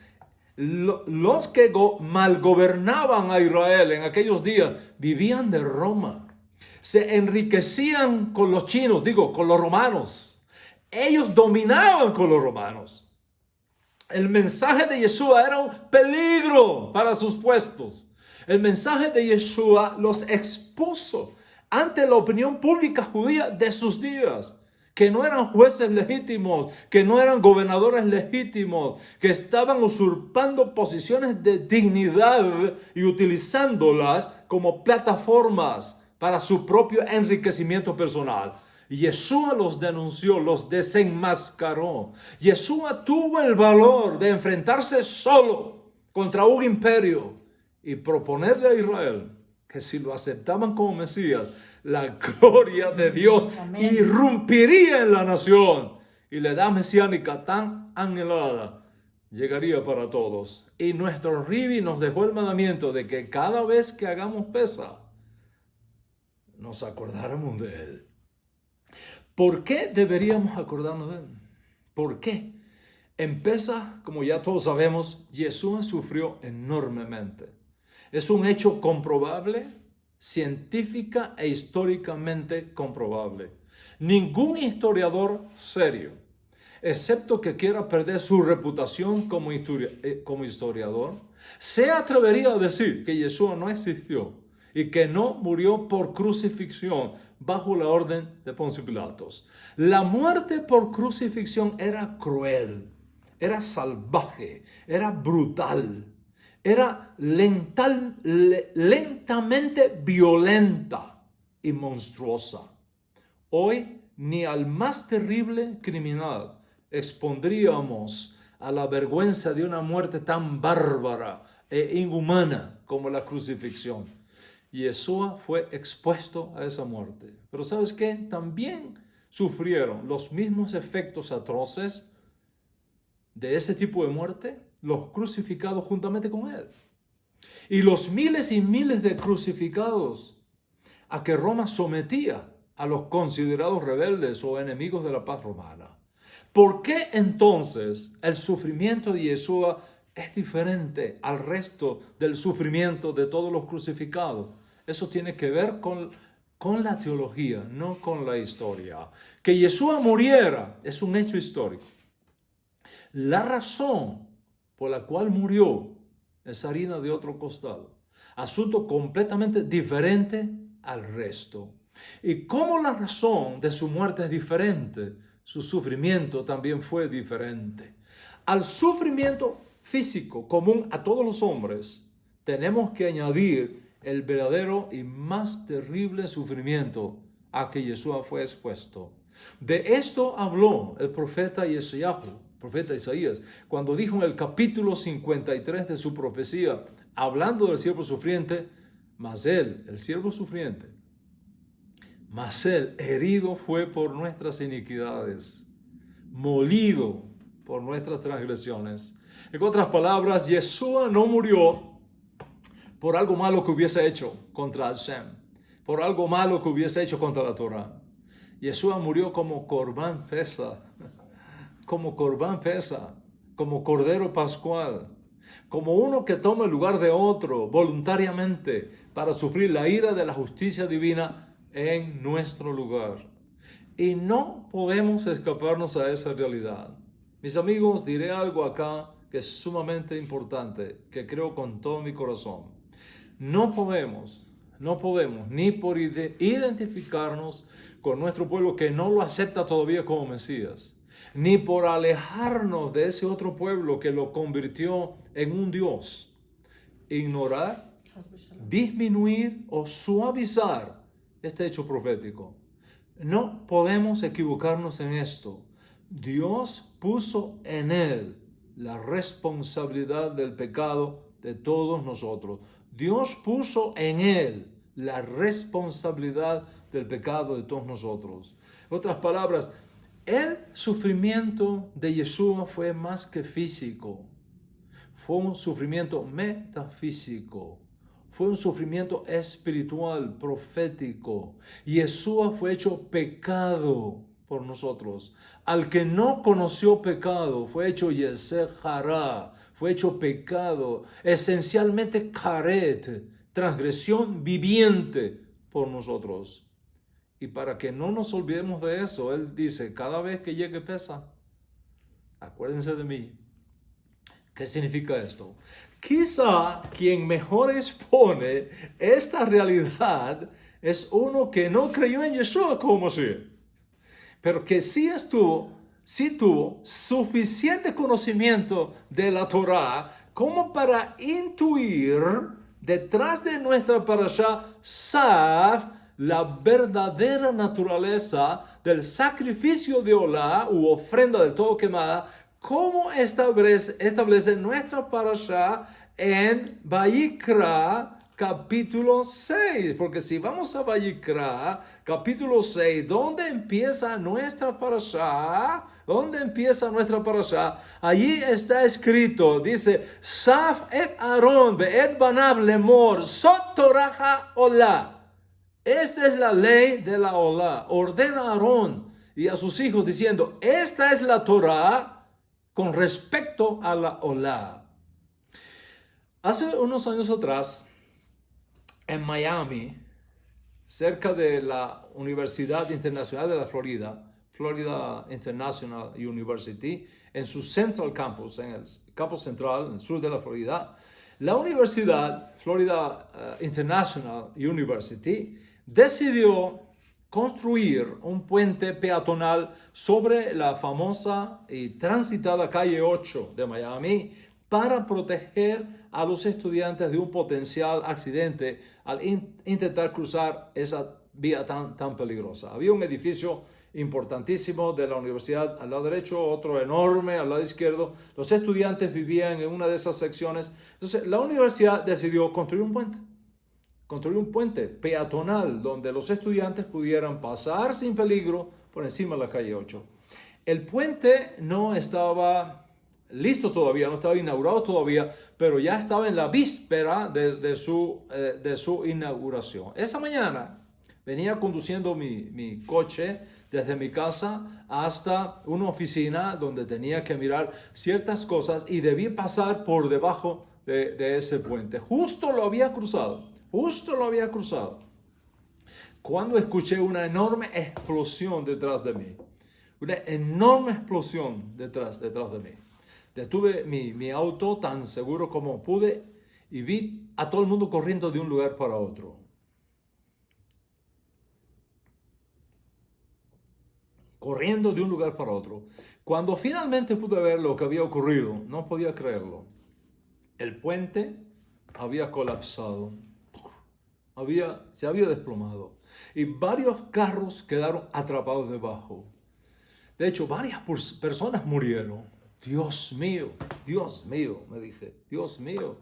Los que malgobernaban a Israel en aquellos días vivían de Roma. Se enriquecían con los chinos, con los romanos. Ellos dominaban con los romanos. El mensaje de Yeshua era un peligro para sus puestos. El mensaje de Yeshua los expuso ante la opinión pública judía de sus días, que no eran jueces legítimos, que no eran gobernadores legítimos, que estaban usurpando posiciones de dignidad y utilizándolas como plataformas para su propio enriquecimiento personal. Yeshua los denunció, los desenmascaró. Yeshua tuvo el valor de enfrentarse solo contra un imperio y proponerle a Israel que si lo aceptaban como Mesías, la gloria de Dios Amén. Irrumpiría en la nación y la edad mesiánica tan anhelada llegaría para todos. Y nuestro Ribi nos dejó el mandamiento de que cada vez que hagamos pesa, nos acordáramos de él. ¿Por qué deberíamos acordarnos de él? ¿Por qué? En Pesaj, como ya todos sabemos, Yeshua sufrió enormemente. Es un hecho comprobable, científica e históricamente comprobable. Ningún historiador serio, excepto que quiera perder su reputación como historiador, se atrevería a decir que Yeshua no existió y que no murió por crucifixión bajo la orden de Poncio Pilatos. La muerte por crucifixión era cruel, era salvaje, era brutal, era lentamente violenta y monstruosa. Hoy ni al más terrible criminal expondríamos a la vergüenza de una muerte tan bárbara e inhumana como la crucifixión. Yeshua fue expuesto a esa muerte. Pero ¿sabes qué? También sufrieron los mismos efectos atroces de ese tipo de muerte los crucificados juntamente con él. Y los miles y miles de crucificados a que Roma sometía a los considerados rebeldes o enemigos de la paz romana. ¿Por qué entonces el sufrimiento de Yeshua es diferente al resto del sufrimiento de todos los crucificados? Eso tiene que ver con la teología, no con la historia. Que Yeshua muriera es un hecho histórico. La razón por la cual murió es harina de otro costal. Asunto completamente diferente al resto. Y como la razón de su muerte es diferente, su sufrimiento también fue diferente. Al sufrimiento físico común a todos los hombres, tenemos que añadir el verdadero y más terrible sufrimiento a que Yeshua fue expuesto. De esto habló el profeta Isaías, cuando dijo en el capítulo 53 de su profecía, hablando del siervo sufriente, mas él, el siervo sufriente, Mas Él herido fue por nuestras iniquidades, molido por nuestras transgresiones. En otras palabras, Yeshua no murió por algo malo que hubiese hecho contra Hashem, por algo malo que hubiese hecho contra la Torah. Yeshua murió como Corbán Pesa, como Corbán Pesa, como Cordero Pascual, como uno que toma el lugar de otro voluntariamente para sufrir la ira de la justicia divina en nuestro lugar. Y no podemos escaparnos a esa realidad. Mis amigos, diré algo acá que es sumamente importante, que creo con todo mi corazón. No podemos ni por identificarnos con nuestro pueblo que no lo acepta todavía como Mesías, ni por alejarnos de ese otro pueblo que lo convirtió en un Dios, ignorar, disminuir o suavizar este hecho profético. No podemos equivocarnos en esto. Dios puso en él la responsabilidad del pecado de todos nosotros. Dios puso en él la responsabilidad del pecado de todos nosotros. En otras palabras, el sufrimiento de Yeshua fue más que físico. Fue un sufrimiento metafísico. Fue un sufrimiento espiritual, profético. Yeshua fue hecho pecado por nosotros. Al que no conoció pecado, fue hecho Yeseh Hara, fue hecho pecado, esencialmente Karet, transgresión viviente por nosotros. Y para que no nos olvidemos de eso, Él dice, cada vez que llegue Pesa, acuérdense de mí. ¿Qué significa esto? Quizá quien mejor expone esta realidad es uno que no creyó en Yeshua como Mashiach, pero que sí tuvo suficiente conocimiento de la Torah como para intuir detrás de nuestra parashá Saf la verdadera naturaleza del sacrificio de Olá u ofrenda del todo quemada, como establece nuestra parashá en Vayikra capítulo 6, porque si vamos a Vayikra capítulo 6, ¿dónde empieza nuestra parashá? Allí está escrito, dice, Saf et Aaron ve'et banav lemor, sot toraja Olá. Esta es la ley de la Olá. Ordena a Aarón y a sus hijos diciendo, esta es la Torah con respecto a la Olá. Hace unos años atrás, en Miami, cerca de la Universidad Internacional de la Florida, Florida International University, en su Central Campus, en el campus central, en el sur de la Florida, la Universidad Florida International University decidió construir un puente peatonal sobre la famosa y transitada calle 8 de Miami para proteger a los estudiantes de un potencial accidente al intentar cruzar esa vía tan peligrosa. Había un edificio importantísimo de la universidad al lado derecho, otro enorme al lado izquierdo. Los estudiantes vivían en una de esas secciones. Entonces, la universidad decidió construir un puente peatonal donde los estudiantes pudieran pasar sin peligro por encima de la calle 8. El puente no estaba listo todavía, no estaba inaugurado todavía, pero ya estaba en la víspera de su inauguración. Esa mañana venía conduciendo mi coche desde mi casa hasta una oficina donde tenía que mirar ciertas cosas y debí pasar por debajo de ese puente. Justo lo había cruzado, cuando escuché una enorme explosión detrás de mí. Una enorme explosión detrás de mí. Detuve mi auto tan seguro como pude y vi a todo el mundo corriendo de un lugar para otro. Cuando finalmente pude ver lo que había ocurrido, no podía creerlo. El puente había colapsado. Se había desplomado. Y varios carros quedaron atrapados debajo. De hecho, varias personas murieron. Dios mío, me dije, Dios mío.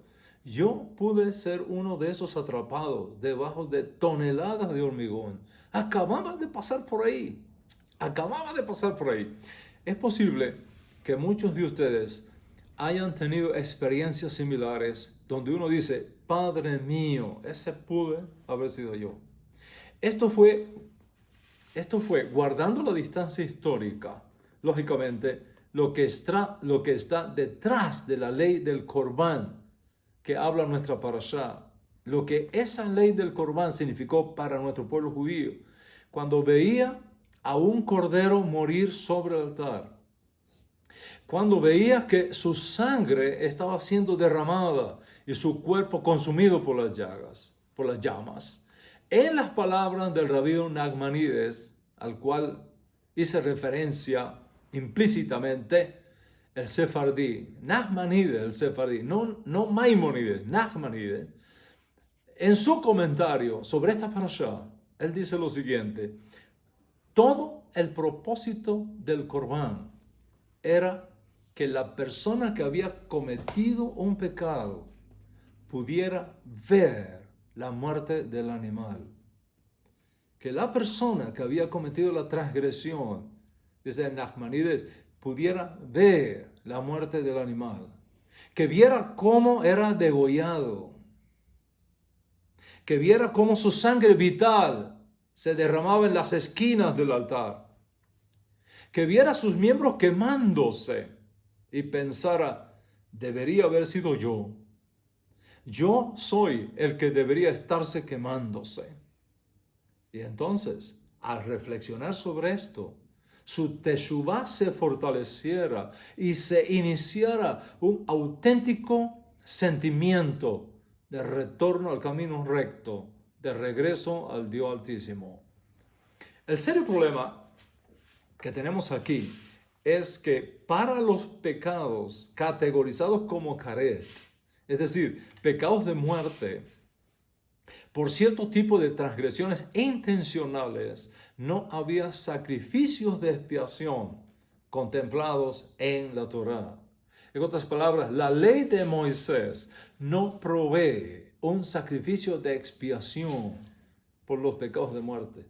Yo pude ser uno de esos atrapados debajo de toneladas de hormigón. Acababa de pasar por ahí. Acababa de pasar por ahí. Es posible que muchos de ustedes hayan tenido experiencias similares donde uno dice, Padre mío, ese pude haber sido yo. Esto fue guardando la distancia histórica, lógicamente, lo que está detrás de la ley del Corbán que habla nuestra parashá, lo que esa ley del Corbán significó para nuestro pueblo judío, cuando veía a un cordero morir sobre el altar, cuando veía que su sangre estaba siendo derramada y su cuerpo consumido por las llamas. En las palabras del rabino Nachmanides, al cual hice referencia implícitamente, el sefardí, Nachmanides, el sefardí, no Maimonides, Nachmanides, en su comentario sobre esta parashá, él dice lo siguiente: todo el propósito del Corbán era que la persona que había cometido un pecado pudiera ver la muerte del animal. Que la persona que había cometido la transgresión, dice Nachmanides, pudiera ver la muerte del animal. Que viera cómo era degollado. Que viera cómo su sangre vital se derramaba en las esquinas del altar. Que viera sus miembros quemándose y pensara, debería haber sido yo. Yo soy el que debería estarse quemándose. Y entonces, al reflexionar sobre esto, su teshuvá se fortaleciera y se iniciara un auténtico sentimiento de retorno al camino recto, de regreso al Dios Altísimo. El serio problema que tenemos aquí es que para los pecados categorizados como karet, es decir, pecados de muerte, por cierto tipo de transgresiones intencionales, no había sacrificios de expiación contemplados en la Torá. En otras palabras, la ley de Moisés no provee un sacrificio de expiación por los pecados de muerte.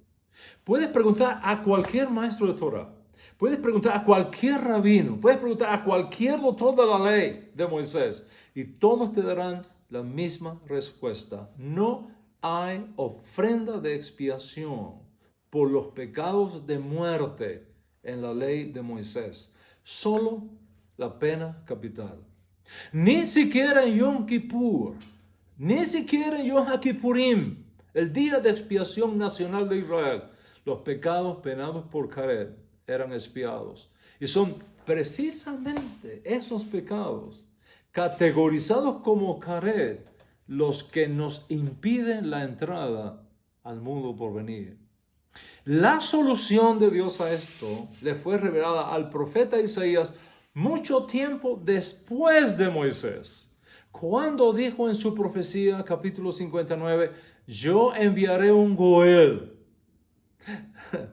Puedes preguntar a cualquier maestro de Torá, puedes preguntar a cualquier rabino, puedes preguntar a cualquier doctor de la ley de Moisés y todos te darán la misma respuesta. No hay ofrenda de expiación por los pecados de muerte en la ley de Moisés. Solo la pena capital. Ni siquiera en Yom Kippur, ni siquiera en Yom HaKippurim, el día de expiación nacional de Israel, los pecados penados por karet eran expiados. Y son precisamente esos pecados categorizados como karet los que nos impiden la entrada al mundo por venir. La solución de Dios a esto le fue revelada al profeta Isaías mucho tiempo después de Moisés, cuando dijo en su profecía, capítulo 59, yo enviaré un Goel.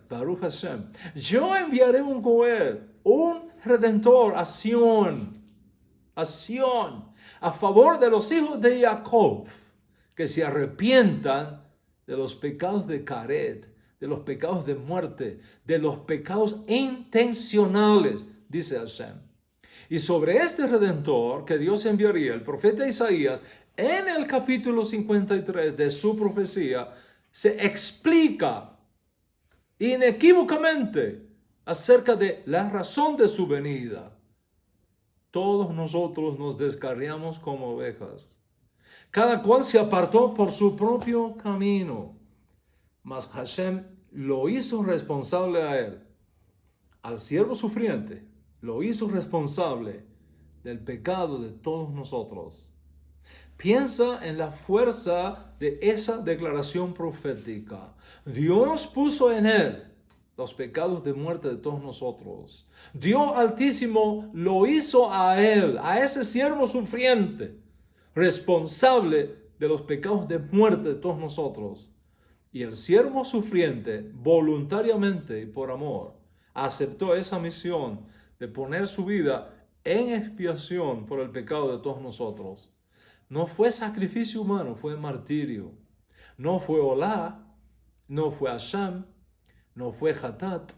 Baruch Hashem. Yo enviaré un Goel, un redentor a Sión, a favor de los hijos de Jacob, que se arrepientan de los pecados de karet, de los pecados de muerte, de los pecados intencionales, dice Hashem. Y sobre este redentor que Dios enviaría, el profeta Isaías, en el capítulo 53 de su profecía, se explica inequívocamente acerca de la razón de su venida. Todos nosotros nos descarriamos como ovejas. Cada cual se apartó por su propio camino. Mas Hashem lo hizo responsable a él, al siervo sufriente, lo hizo responsable del pecado de todos nosotros. Piensa en la fuerza de esa declaración profética. Dios puso en él los pecados de muerte de todos nosotros. Dios Altísimo lo hizo a él, a ese siervo sufriente, responsable de los pecados de muerte de todos nosotros. Y el siervo sufriente, voluntariamente y por amor, aceptó esa misión de poner su vida en expiación por el pecado de todos nosotros. No fue sacrificio humano, fue martirio. No fue Olá, no fue Hashem, no fue Hatat,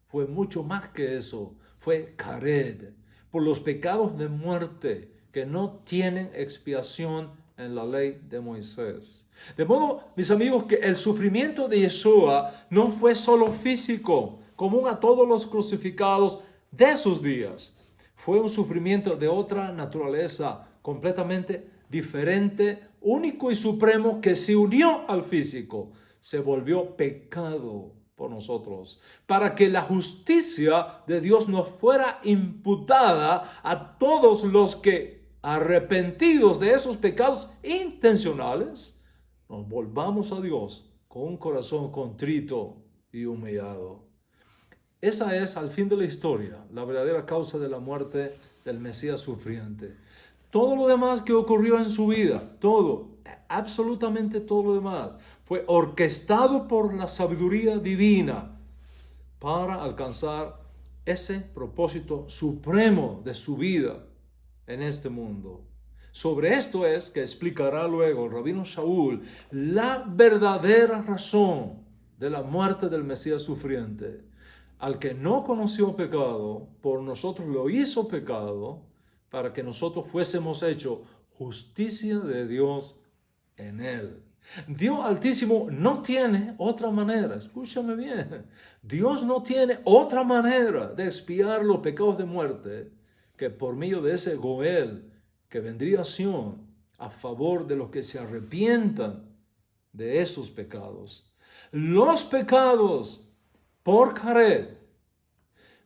fue mucho más que eso. Fue Kared, por los pecados de muerte que no tienen expiación en la ley de Moisés. De modo, mis amigos, que el sufrimiento de Yeshua no fue solo físico, común a todos los crucificados de sus días. Fue un sufrimiento de otra naturaleza, completamente diferente, único y supremo, que se unió al físico, se volvió pecado por nosotros, para que la justicia de Dios nos fuera imputada a todos los que, arrepentidos de esos pecados intencionales, nos volvamos a Dios con un corazón contrito y humillado. Esa es, al fin de la historia, la verdadera causa de la muerte del Mesías sufriente. Todo lo demás que ocurrió en su vida, todo, absolutamente todo lo demás, fue orquestado por la sabiduría divina para alcanzar ese propósito supremo de su vida en este mundo. Sobre esto es que explicará luego el rabino Shaul la verdadera razón de la muerte del Mesías sufriente. Al que no conoció pecado, por nosotros lo hizo pecado, para que nosotros fuésemos hechos justicia de Dios en él. Dios Altísimo no tiene otra manera, escúchame bien, Dios no tiene otra manera de expiar los pecados de muerte que por medio de ese Goel que vendría a Sion a favor de los que se arrepientan de esos pecados. Los pecados por Kared,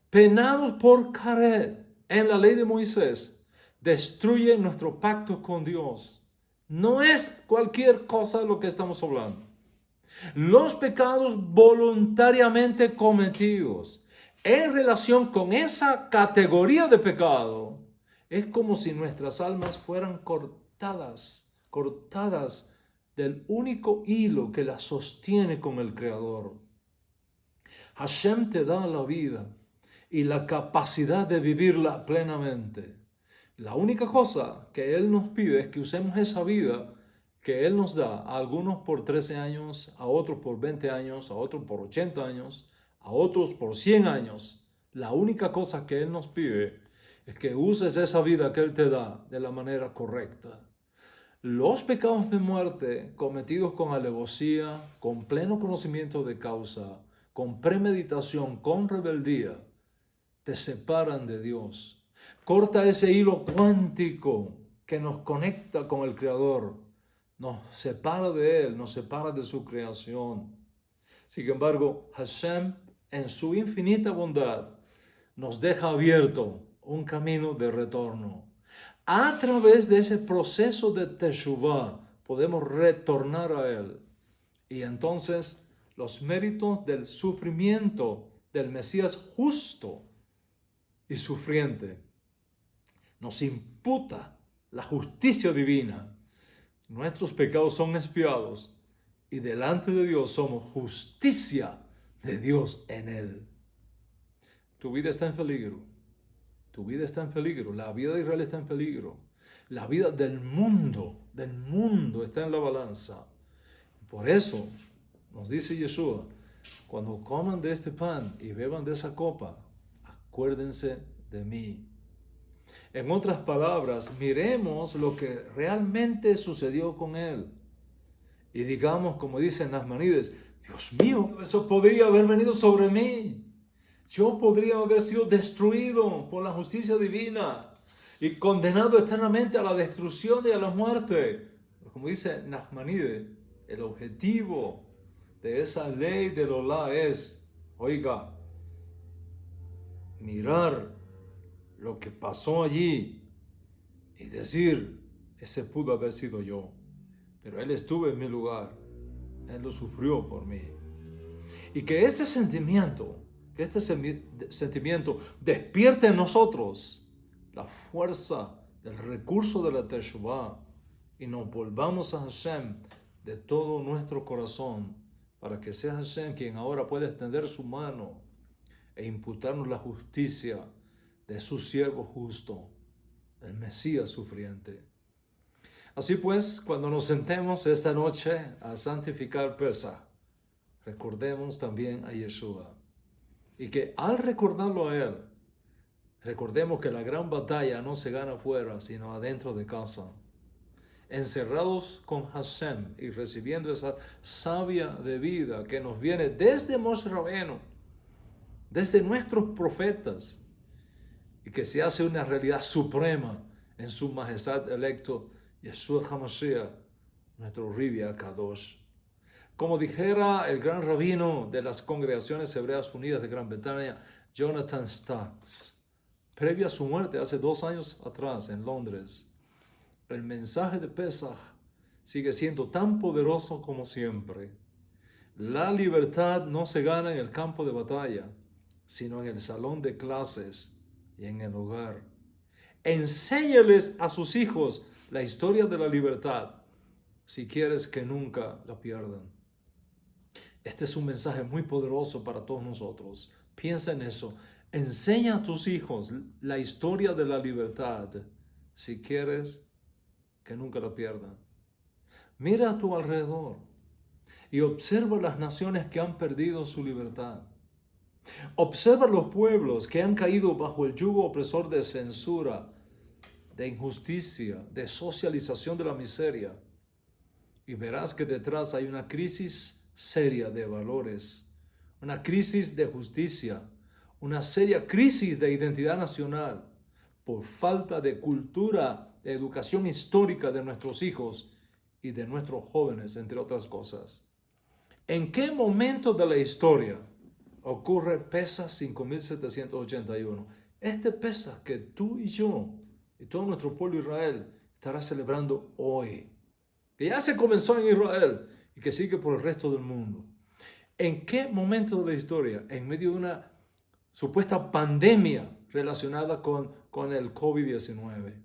penados por Kared en la ley de Moisés, destruyen nuestro pacto con Dios. No es cualquier cosa de lo que estamos hablando. Los pecados voluntariamente cometidos en relación con esa categoría de pecado es como si nuestras almas fueran cortadas del único hilo que las sostiene con el Creador. Hashem te da la vida y la capacidad de vivirla plenamente. La única cosa que Él nos pide es que usemos esa vida que Él nos da, a algunos por 13 años, a otros por 20 años, a otros por 80 años, a otros por 100 años. La única cosa que Él nos pide es que uses esa vida que Él te da de la manera correcta. Los pecados de muerte cometidos con alevosía, con pleno conocimiento de causa, con premeditación, con rebeldía, te separan de Dios. Corta ese hilo cuántico que nos conecta con el Creador, nos separa de Él, nos separa de su creación. Sin embargo, Hashem, en su infinita bondad, nos deja abierto un camino de retorno. A través de ese proceso de Teshuvah podemos retornar a Él. Y entonces los méritos del sufrimiento del Mesías justo y sufriente nos imputa la justicia divina. Nuestros pecados son expiados y delante de Dios somos justicia de Dios en Él. Tu vida está en peligro. Tu vida está en peligro. La vida de Israel está en peligro. La vida del mundo está en la balanza. Por eso nos dice Yeshua, cuando coman de este pan y beban de esa copa, acuérdense de mí. En otras palabras, miremos lo que realmente sucedió con él. Y digamos, como dicen Nachmanides, Dios mío, eso podría haber venido sobre mí. Yo podría haber sido destruido por la justicia divina y condenado eternamente a la destrucción y a la muerte. Pero como dice Nachmanides, el objetivo de esa ley del Olá es, oiga, mirar lo que pasó allí y decir, ese pudo haber sido yo, pero Él estuvo en mi lugar, Él lo sufrió por mí. Y que este sentimiento despierte en nosotros la fuerza del recurso de la Teshuvah y nos volvamos a Hashem de todo nuestro corazón, para que sea Hashem quien ahora pueda extender su mano e imputarnos la justicia de su siervo justo, el Mesías sufriente. Así pues, cuando nos sentemos esta noche a santificar Pesaj, recordemos también a Yeshua. Y que al recordarlo a Él, recordemos que la gran batalla no se gana afuera, sino adentro de casa. Encerrados con Hashem y recibiendo esa savia de vida que nos viene desde Moshe Rabbeinu, desde nuestros profetas, y que se hace una realidad suprema en su majestad electo, Yeshua HaMashiach, nuestro Ribia Kadosh. Como dijera el gran rabino de las Congregaciones Hebreas Unidas de Gran Bretaña, Jonathan Sacks, previa a su muerte hace 2 años atrás en Londres, el mensaje de Pesaj sigue siendo tan poderoso como siempre. La libertad no se gana en el campo de batalla, sino en el salón de clases y en el hogar. Enséñales a sus hijos la historia de la libertad si quieres que nunca la pierdan. Este es un mensaje muy poderoso para todos nosotros. Piensa en eso. Enseña a tus hijos la historia de la libertad si quieres que nunca la pierdan. Mira a tu alrededor y observa las naciones que han perdido su libertad. Observa los pueblos que han caído bajo el yugo opresor de censura, de injusticia, de socialización de la miseria. Y verás que detrás hay una crisis seria de valores, una crisis de justicia, una seria crisis de identidad nacional por falta de cultura, de educación histórica de nuestros hijos y de nuestros jóvenes, entre otras cosas. ¿En qué momento de la historia ocurre Pesaj 5781? Este Pesaj que tú y yo y todo nuestro pueblo Israel estará celebrando hoy, que ya se comenzó en Israel y que sigue por el resto del mundo. ¿En qué momento de la historia? En medio de una supuesta pandemia relacionada con el COVID-19.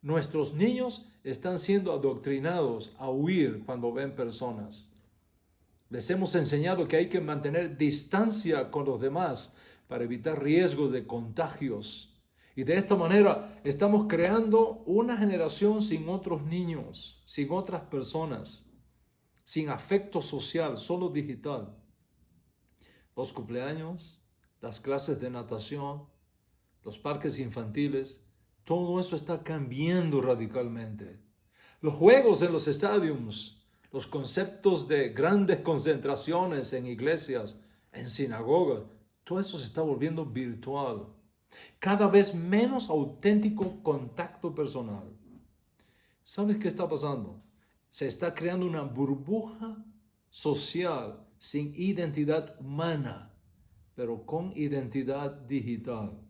Nuestros niños están siendo adoctrinados a huir cuando ven personas. Les hemos enseñado que hay que mantener distancia con los demás para evitar riesgos de contagios. Y de esta manera estamos creando una generación sin otros niños, sin otras personas, sin afecto social, solo digital. Los cumpleaños, las clases de natación, los parques infantiles, todo eso está cambiando radicalmente. Los juegos en los estadios, los conceptos de grandes concentraciones en iglesias, en sinagogas, todo eso se está volviendo virtual. Cada vez menos auténtico contacto personal. ¿Sabes qué está pasando? Se está creando una burbuja social sin identidad humana, pero con identidad digital.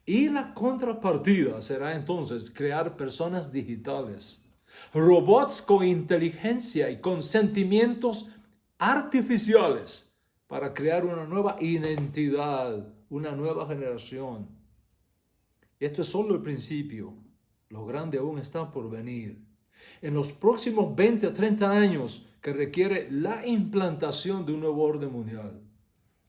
Y la contrapartida será entonces crear personas digitales, robots con inteligencia y con sentimientos artificiales para crear una nueva identidad, una nueva generación. Esto es solo el principio. Lo grande aún está por venir. En los próximos 20 a 30 años que requiere la implantación de un nuevo orden mundial.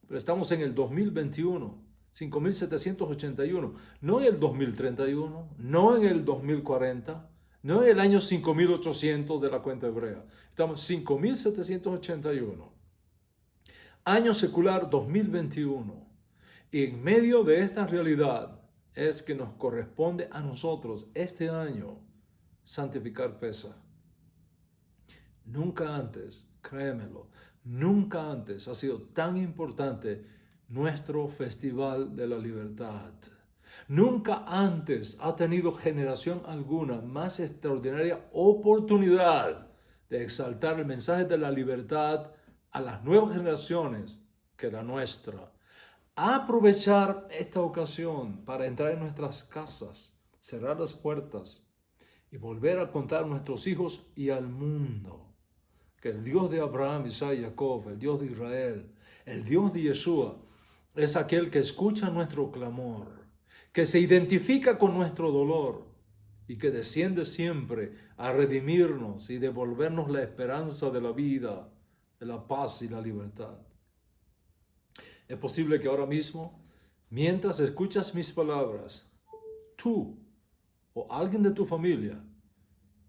Pero estamos en el 2021. 5781, no en el 2031, no en el 2040, no en el año 5800 de la cuenta hebrea. Estamos en 5781. Año secular 2021. Y en medio de esta realidad es que nos corresponde a nosotros este año santificar Pesaj. Nunca antes, créemelo, nunca antes ha sido tan importante nuestro Festival de la Libertad. Nunca antes ha tenido generación alguna más extraordinaria oportunidad de exaltar el mensaje de la libertad a las nuevas generaciones que la nuestra. Aprovechar esta ocasión para entrar en nuestras casas, cerrar las puertas y volver a contar a nuestros hijos y al mundo que el Dios de Abraham, Isaac y Jacob, el Dios de Israel, el Dios de Yeshua, es aquel que escucha nuestro clamor, que se identifica con nuestro dolor y que desciende siempre a redimirnos y devolvernos la esperanza de la vida, de la paz y la libertad. Es posible que ahora mismo, mientras escuchas mis palabras, tú o alguien de tu familia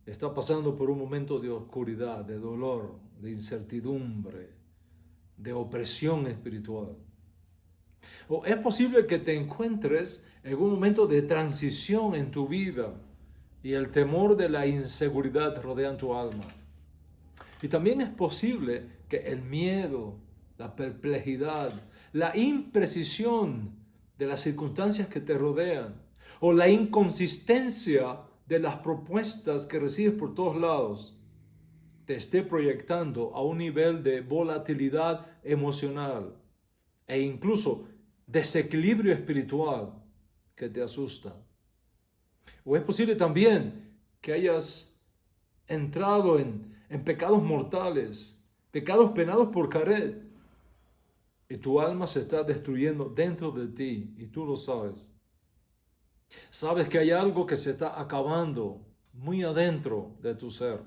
está pasando por un momento de oscuridad, de dolor, de incertidumbre, de opresión espiritual. O es posible que te encuentres en un momento de transición en tu vida y el temor de la inseguridad rodean tu alma. Y también es posible que el miedo, la perplejidad, la imprecisión de las circunstancias que te rodean o la inconsistencia de las propuestas que recibes por todos lados te esté proyectando a un nivel de volatilidad emocional e incluso desequilibrio espiritual que te asusta. O es posible también que hayas entrado en pecados mortales, pecados penados por Caret, y tu alma se está destruyendo dentro de ti y tú lo sabes. Sabes que hay algo que se está acabando muy adentro de tu ser.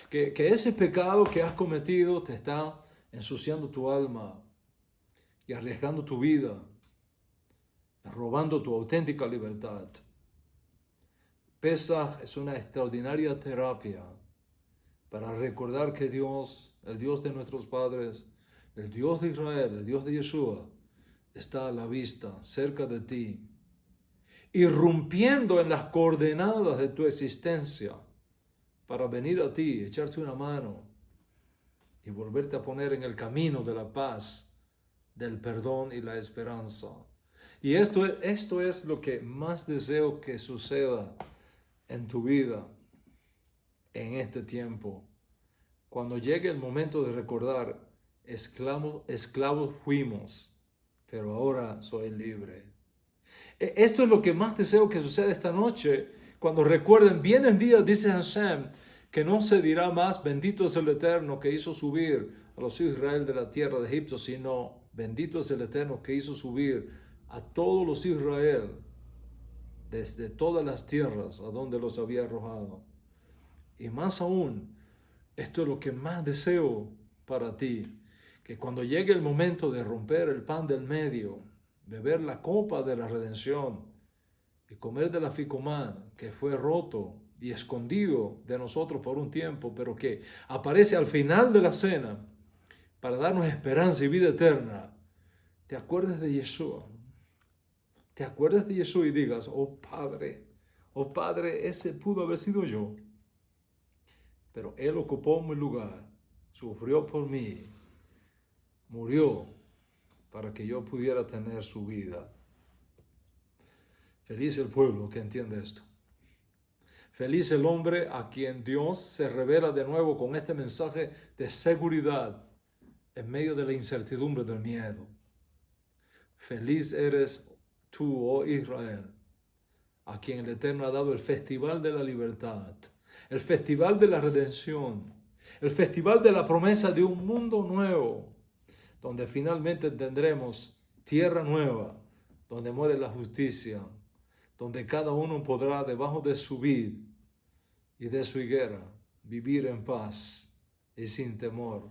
Que ese pecado que has cometido te está ensuciando tu alma y arriesgando tu vida, robando tu auténtica libertad. Pesaj es una extraordinaria terapia para recordar que Dios, el Dios de nuestros padres, el Dios de Israel, el Dios de Yeshua, está a la vista, cerca de ti, irrumpiendo en las coordenadas de tu existencia para venir a ti, echarte una mano y volverte a poner en el camino de la paz, del perdón y la esperanza. Y esto es lo que más deseo que suceda en tu vida en este tiempo. Cuando llegue el momento de recordar, esclavos fuimos, pero ahora soy libre. Esto es lo que más deseo que suceda esta noche. Cuando recuerden, vienen días, dice Hashem, que no se dirá más, bendito es el Eterno que hizo subir a los hijos de Israel de la tierra de Egipto, sino bendito es el Eterno que hizo subir a todos los hijos de Israel desde todas las tierras a donde los había arrojado. Y más aún, esto es lo que más deseo para ti, que cuando llegue el momento de romper el pan del medio, beber la copa de la redención y comer de la ficomán que fue roto y escondido de nosotros por un tiempo, pero que aparece al final de la cena para darnos esperanza y vida eterna, te acuerdes de Yeshua. Te acuerdes de Yeshua y digas, oh Padre, ese pudo haber sido yo. Pero Él ocupó mi lugar, sufrió por mí, murió para que yo pudiera tener su vida. Feliz el pueblo que entiende esto. Feliz el hombre a quien Dios se revela de nuevo con este mensaje de seguridad en medio de la incertidumbre del miedo. Feliz eres tú, oh Israel, a quien el Eterno ha dado el festival de la libertad, el festival de la redención, el festival de la promesa de un mundo nuevo, donde finalmente tendremos tierra nueva, donde muere la justicia, donde cada uno podrá debajo de su vid y de su higuera vivir en paz y sin temor,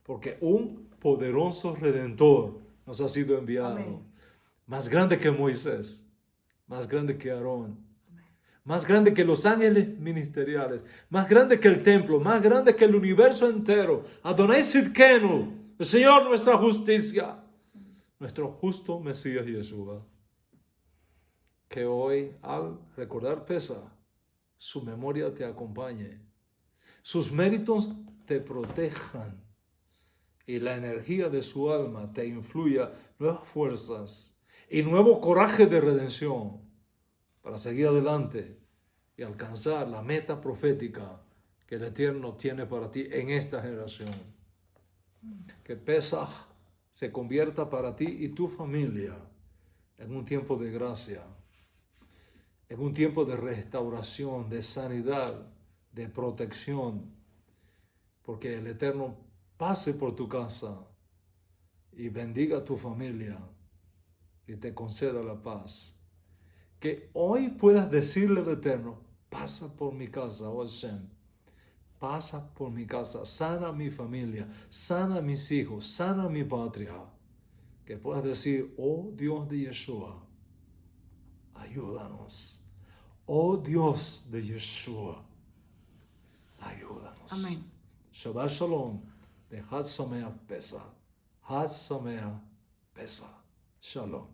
porque un poderoso Redentor nos ha sido enviado. Amén. Más grande que Moisés, más grande que Aarón, más grande que los ángeles ministeriales, más grande que el templo, más grande que el universo entero. Adonai Sidkenu, el Señor nuestra justicia, nuestro justo Mesías Yeshua. Que hoy, al recordar Pesaj, su memoria te acompañe, sus méritos te protejan y la energía de su alma te influya nuevas fuerzas y nuevo coraje de redención para seguir adelante y alcanzar la meta profética que el Eterno tiene para ti en esta generación. Que Pesaj se convierta para ti y tu familia en un tiempo de gracia, en un tiempo de restauración, de sanidad, de protección, porque el Eterno pase por tu casa y bendiga a tu familia y te conceda la paz. Que hoy puedas decirle al Eterno, pasa por mi casa, oh Hashem, pasa por mi casa, sana mi familia, sana mis hijos, sana mi patria. Que puedas decir, oh Dios de Yeshua, ayúdanos. Oh Dios de Yeshua, Ayúdanos. Amén. Shabbat Shalom. De Haz Sameach Pesach. Haz Sameach Pesach. Shalom.